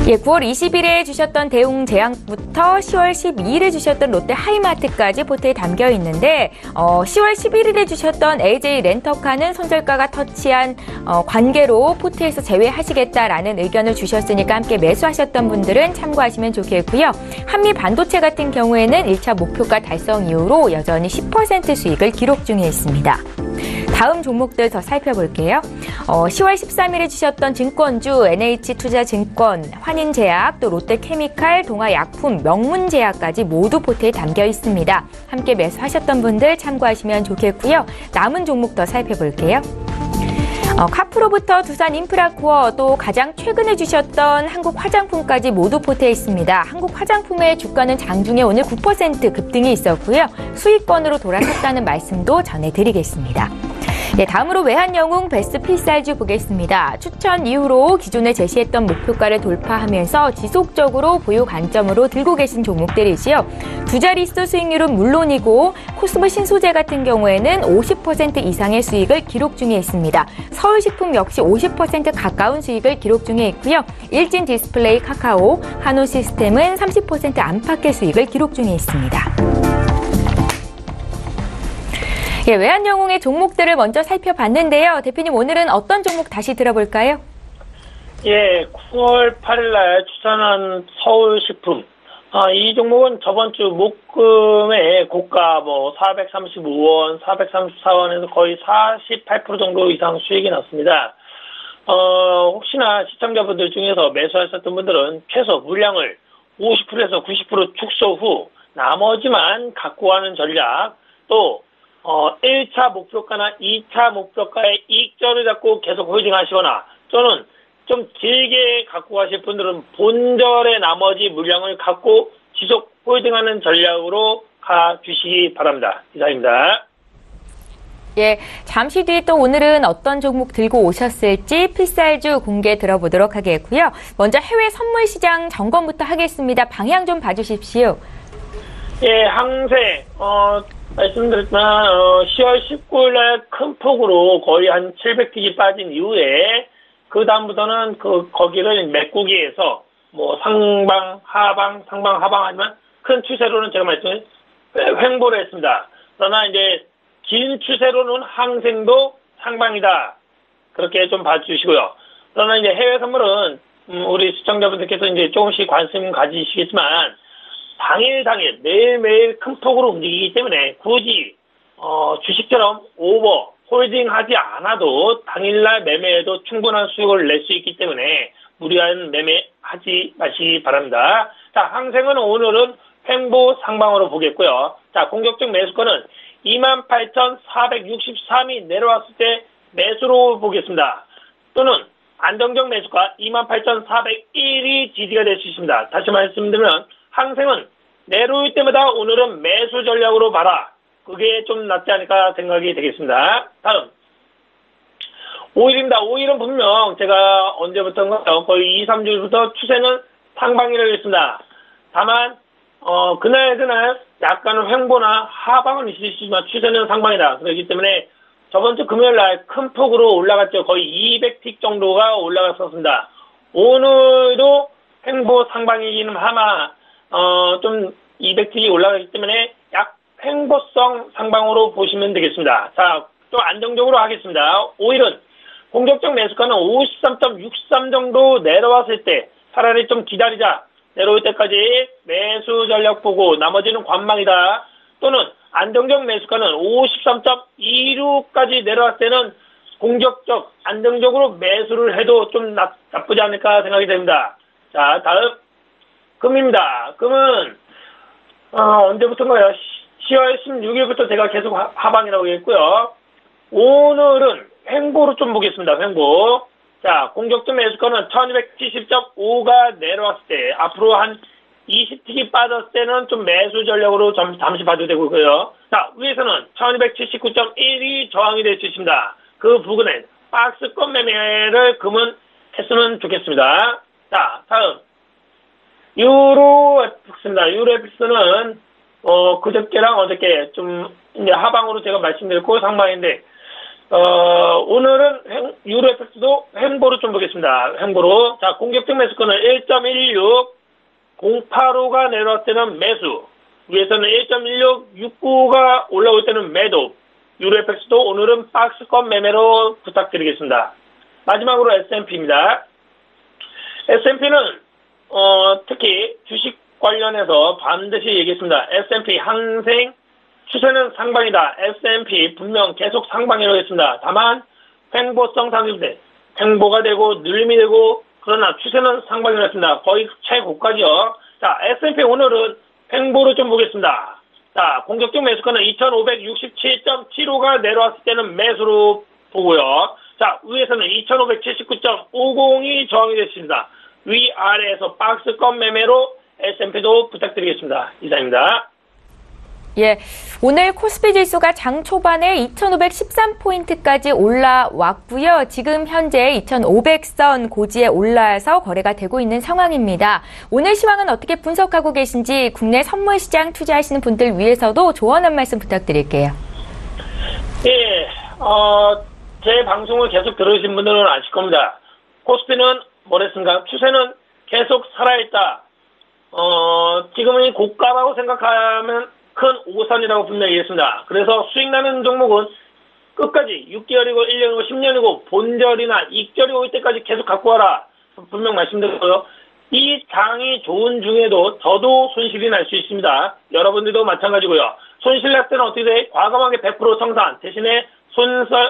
예, 9월 20일에 주셨던 대웅제약부터 10월 12일에 주셨던 롯데하이마트까지 포트에 담겨 있는데 10월 11일에 주셨던 LG 렌터카는 손절가가 터치한 관계로 포트에서 제외하시겠다라는 의견을 주셨으니까 함께 매수하셨던 분들은 참고하시면 좋겠고요. 한미반도체 같은 경우에는 1차 목표가 달성 이후로 여전히 10% 수익을 기록 중에 있습니다. 다음 종목들 더 살펴볼게요. 10월 13일에 주셨던 증권주 NH투자증권, 환인제약, 또 롯데케미칼, 동아약품, 명문제약까지 모두 포트에 담겨 있습니다. 함께 매수하셨던 분들 참고하시면 좋겠고요. 남은 종목 더 살펴볼게요. 카프로부터 두산인프라코어 또 가장 최근에 주셨던 한국화장품까지 모두 포트에 있습니다. 한국화장품의 주가는 장중에 오늘 9% 급등이 있었고요. 수익권으로 돌아섰다는 말씀도 전해드리겠습니다. 네, 다음으로 외환영웅 베스트 필살주 보겠습니다. 추천 이후로 기존에 제시했던 목표가를 돌파하면서 지속적으로 보유 관점으로 들고 계신 종목들이지요. 두 자릿수 수익률은 물론이고 코스모 신소재 같은 경우에는 50% 이상의 수익을 기록 중에 있습니다. 서울식품 역시 50% 가까운 수익을 기록 중에 있고요. 일진 디스플레이 카카오, 한우시스템은 30% 안팎의 수익을 기록 중에 있습니다. 예, 외환영웅의 종목들을 먼저 살펴봤는데요. 대표님, 오늘은 어떤 종목 다시 들어볼까요? 예, 9월 8일날 추천한 서울식품. 이 종목은 저번 주 목금의 고가 435원, 434원에서 거의 48% 정도 이상 수익이 났습니다. 혹시나 시청자분들 중에서 매수하셨던 분들은 최소 물량을 50%에서 90% 축소 후 나머지만 갖고 가는 전략, 또 1차 목표가나 2차 목표가의 이익저를 잡고 계속 홀딩하시거나 또는 좀 길게 갖고 가실 분들은 본절의 나머지 물량을 갖고 지속 홀딩하는 전략으로 가주시기 바랍니다. 이상입니다. 예, 잠시 뒤에 또 오늘은 어떤 종목 들고 오셨을지 필살주 공개 들어보도록 하겠고요. 먼저 해외 선물 시장 점검부터 하겠습니다. 방향 좀 봐주십시오. 예, 항세 말씀드렸지만 10월 19일 날 큰 폭으로 거의 한 700틱이 빠진 이후에 그 다음부터는 거기를 메꾸기에서 상방 하방 하지만 큰 추세로는 제가 말씀드린 횡보를 했습니다. 그러나 이제 긴 추세로는 항생도 상방이다. 그렇게 좀 봐주시고요. 그러나 이제 해외 선물은 우리 시청자분들께서 이제 조금씩 관심 가지시겠지만 당일 매일매일 큰 폭으로 움직이기 때문에 굳이 주식처럼 오버 홀딩하지 않아도 당일날 매매에도 충분한 수익을 낼 수 있기 때문에 무리한 매매하지 마시기 바랍니다. 자, 항생은 오늘은 횡보 상방으로 보겠고요. 자, 공격적 매수권은 28,463이 내려왔을 때 매수로 보겠습니다. 또는 안정적 매수가 28,401이 지지가 될 수 있습니다. 다시 말씀드리면 항생은 내려올 때마다 오늘은 매수 전략으로 봐라. 그게 좀 낫지 않을까 생각이 되겠습니다. 다음. 오일입니다. 오일은 분명 제가 언제부터인가요? 거의 2, 3주부터 추세는 상방이라고 했습니다. 다만, 그날 약간은 횡보나 하방은 있을 수 있지만 추세는 상방이다. 그렇기 때문에 저번 주 금요일 날 큰 폭으로 올라갔죠. 거의 200틱 정도가 올라갔었습니다. 오늘도 횡보 상방이기는 하나, 좀 200틱이 올라가기 때문에 약 횡보성 상방으로 보시면 되겠습니다. 자, 또 안정적으로 하겠습니다. 오일은 공격적 매수가는 53.63 정도 내려왔을 때 차라리 좀 기다리자. 내려올 때까지 매수 전략 보고 나머지는 관망이다. 또는 안정적 매수가는 53.26까지 내려왔을 때는 공격적, 안정적으로 매수를 해도 좀 나쁘지 않을까 생각이 됩니다. 자, 다음 금입니다. 금은 언제부터인가요? 10월 16일부터 제가 계속 하방이라고 했고요. 오늘은 횡보로 좀 보겠습니다. 횡보. 자, 공격적 매수가는 1270.5가 내려왔을 때, 앞으로 한 20틱이 빠졌을 때는 좀 매수 전략으로 잠시 봐도 되고요. 자, 위에서는 1279.1이 저항이 될 수 있습니다. 그 부근에 박스권 매매를 금은했으면 좋겠습니다. 자, 다음. 유로FX입니다. 유로FX는, 그저께랑 어저께 좀, 이제 하방으로 제가 말씀드렸고 상방인데, 오늘은 유로FX도 횡보로 좀 보겠습니다. 횡보로. 자, 공격적 매수권은 1.16, 085가 내려올 때는 매수, 위에서는 1.1669가 올라올 때는 매도. 유로FX도 오늘은 박스권 매매로 부탁드리겠습니다. 마지막으로 S&P입니다. S&P는 특히 주식 관련해서 반드시 얘기했습니다. S&P 항생 추세는 상방이다. S&P 분명 계속 상방이라고 했습니다. 다만 횡보성 상승세, 횡보가 되고 늘림이 되고 그러나 추세는 상방이라고 했습니다. 거의 최고까지요. 자, S&P 오늘은 횡보로 좀 보겠습니다. 자, 공격적 매수가는 2567.75가 내려왔을 때는 매수로 보고요. 자, 위에서는 2579.50이 저항이 됐습니다. 위아래에서 박스권 매매로 S&P도 부탁드리겠습니다. 이상입니다. 예, 오늘 코스피 지수가 장 초반에 2513포인트까지 올라왔고요. 지금 현재 2500선 고지에 올라와서 거래가 되고 있는 상황입니다. 오늘 시황은 어떻게 분석하고 계신지 국내 선물 시장 투자하시는 분들 위해서도 조언 한 말씀 부탁드릴게요. 예, 제 방송을 계속 들으신 분들은 아실 겁니다. 코스피는 뭐랬습니까? 추세는 계속 살아있다. 지금은 고가라고 생각하면 큰 오산이라고 분명히 얘기했습니다. 그래서 수익 나는 종목은 끝까지 6개월이고 1년이고 10년이고 본절이나 익절이 올 때까지 계속 갖고 와라. 분명 말씀드렸고요. 이 장이 좋은 중에도 저도 손실이 날 수 있습니다. 여러분들도 마찬가지고요. 손실 날 때는 어떻게 돼? 과감하게 100% 청산 대신에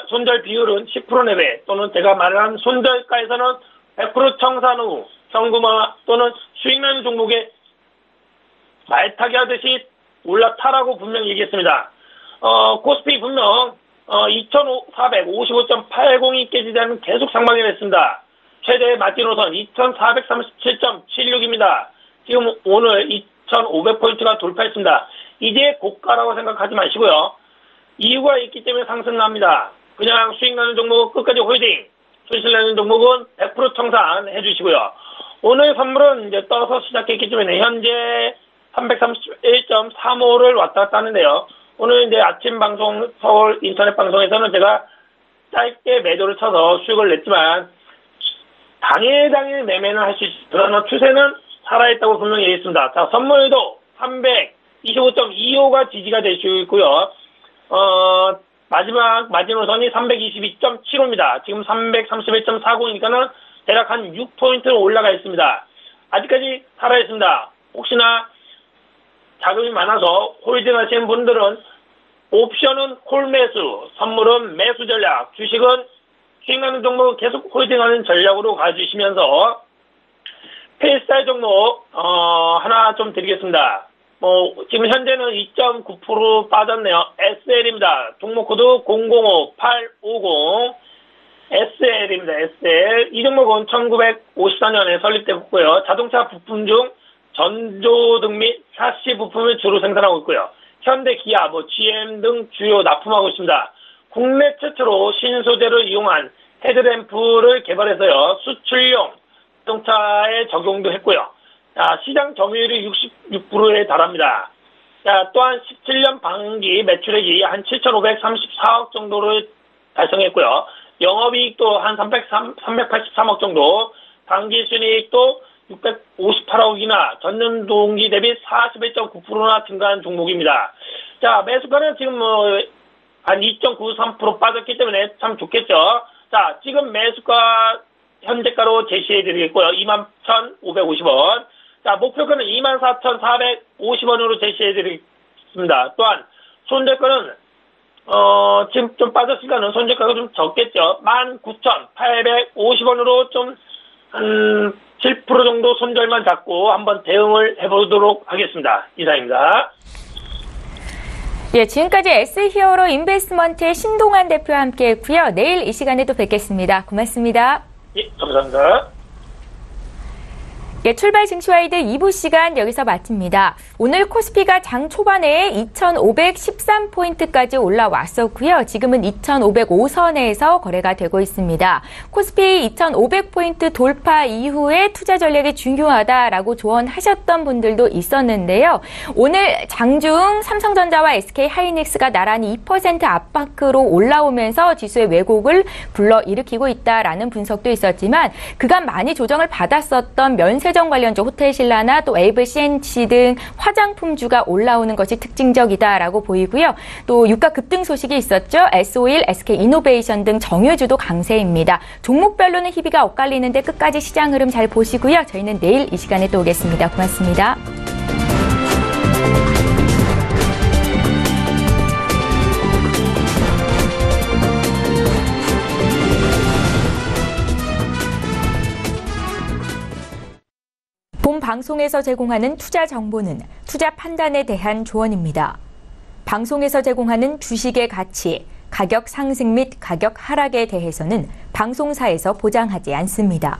손절 비율은 10% 내외 또는 제가 말한 손절가에서는 100% 청산 후 현금화 또는 수익 나는 종목에 말타기 하듯이 올라타라고 분명히 얘기했습니다. 코스피 분명 2455.80이 깨지지 않으면 계속 상방이 됐습니다. 최대 마지노선 2437.76입니다. 지금 오늘 2500포인트가 돌파했습니다. 이제 고가라고 생각하지 마시고요. 이유가 있기 때문에 상승합니다. 그냥 수익 나는 종목은 끝까지 홀딩, 손실 나는 종목은 100% 청산해 주시고요. 오늘 선물은 이제 떠서 시작했기 때문에 현재 331.35를 왔다 갔다 하는데요. 오늘 이제 아침 방송, 서울 인터넷 방송에서는 제가 짧게 매도를 쳐서 수익을 냈지만, 당일 매매는 할 수 있습니다. 그러나 추세는 살아있다고 분명히 얘기했습니다. 자, 선물도 325.25가 지지가 될 수 있고요. 마지노선이 322.75입니다. 지금 331.40이니까는 대략 한 6포인트 올라가 있습니다. 아직까지 살아있습니다. 혹시나 자금이 많아서 홀딩 하시는 분들은 옵션은 콜 매수, 선물은 매수 전략, 주식은 수익 나는 종목을 계속 홀딩하는 전략으로 가주시면서 페이스타일 종목 하나 좀 드리겠습니다. 지금 현재는 2.9% 빠졌네요. SL입니다. 종목 코드 005850 SL입니다. SL. 이 종목은 1954년에 설립되었고요. 자동차 부품 중 전조등 및 샤시 부품을 주로 생산하고 있고요. 현대, 기아, GM 등 주요 납품하고 있습니다. 국내 최초로 신소재를 이용한 헤드램프를 개발해서요. 수출용 자동차에 적용도 했고요. 시장 점유율이 66%에 달합니다. 또한 17년 반기 매출액이 한 7,534억 정도를 달성했고요. 영업이익도 한 383억 정도, 당기 순이익도 658억이나 전년 동기 대비 41.9%나 증가한 종목입니다. 자, 매수가는 지금 한 2.93% 빠졌기 때문에 참 좋겠죠. 자, 지금 매수가 현재가로 제시해 드리겠고요. 21,550원. 자, 목표가는 24,450원으로 제시해 드리겠습니다. 또한 손절가는 지금 좀 빠졌으니까는 손절가가 좀 적겠죠. 19,850원으로 좀 한 7% 정도 손절만 잡고 한번 대응을 해보도록 하겠습니다. 이상입니다. 예, 지금까지 S히어로 인베스트먼트의 신동환 대표와 함께했고요. 내일 이 시간에 또 뵙겠습니다. 고맙습니다. 예, 감사합니다. 예, 출발 증시와이드 2부 시간 여기서 마칩니다. 오늘 코스피가 장 초반에 2,513포인트까지 올라왔었고요. 지금은 2,505선에서 거래가 되고 있습니다. 코스피 2,500포인트 돌파 이후에 투자 전략이 중요하다라고 조언하셨던 분들도 있었는데요. 오늘 장중 삼성전자와 SK하이닉스가 나란히 2% 압박으로 올라오면서 지수의 왜곡을 불러일으키고 있다라는 분석도 있었지만 그간 많이 조정을 받았었던 면세점 관련주 호텔신라나 또 에이블 CNC 등 화장품주가 올라오는 것이 특징적이다라고 보이고요. 또 유가 급등 소식이 있었죠. S-오일, SK이노베이션 등 정유주도 강세입니다. 종목별로는 희비가 엇갈리는데 끝까지 시장 흐름 잘 보시고요. 저희는 내일 이 시간에 또 오겠습니다. 고맙습니다. 본 방송에서 제공하는 투자 정보는 투자 판단에 대한 조언입니다. 방송에서 제공하는 주식의 가치, 가격 상승 및 가격 하락에 대해서는 방송사에서 보장하지 않습니다.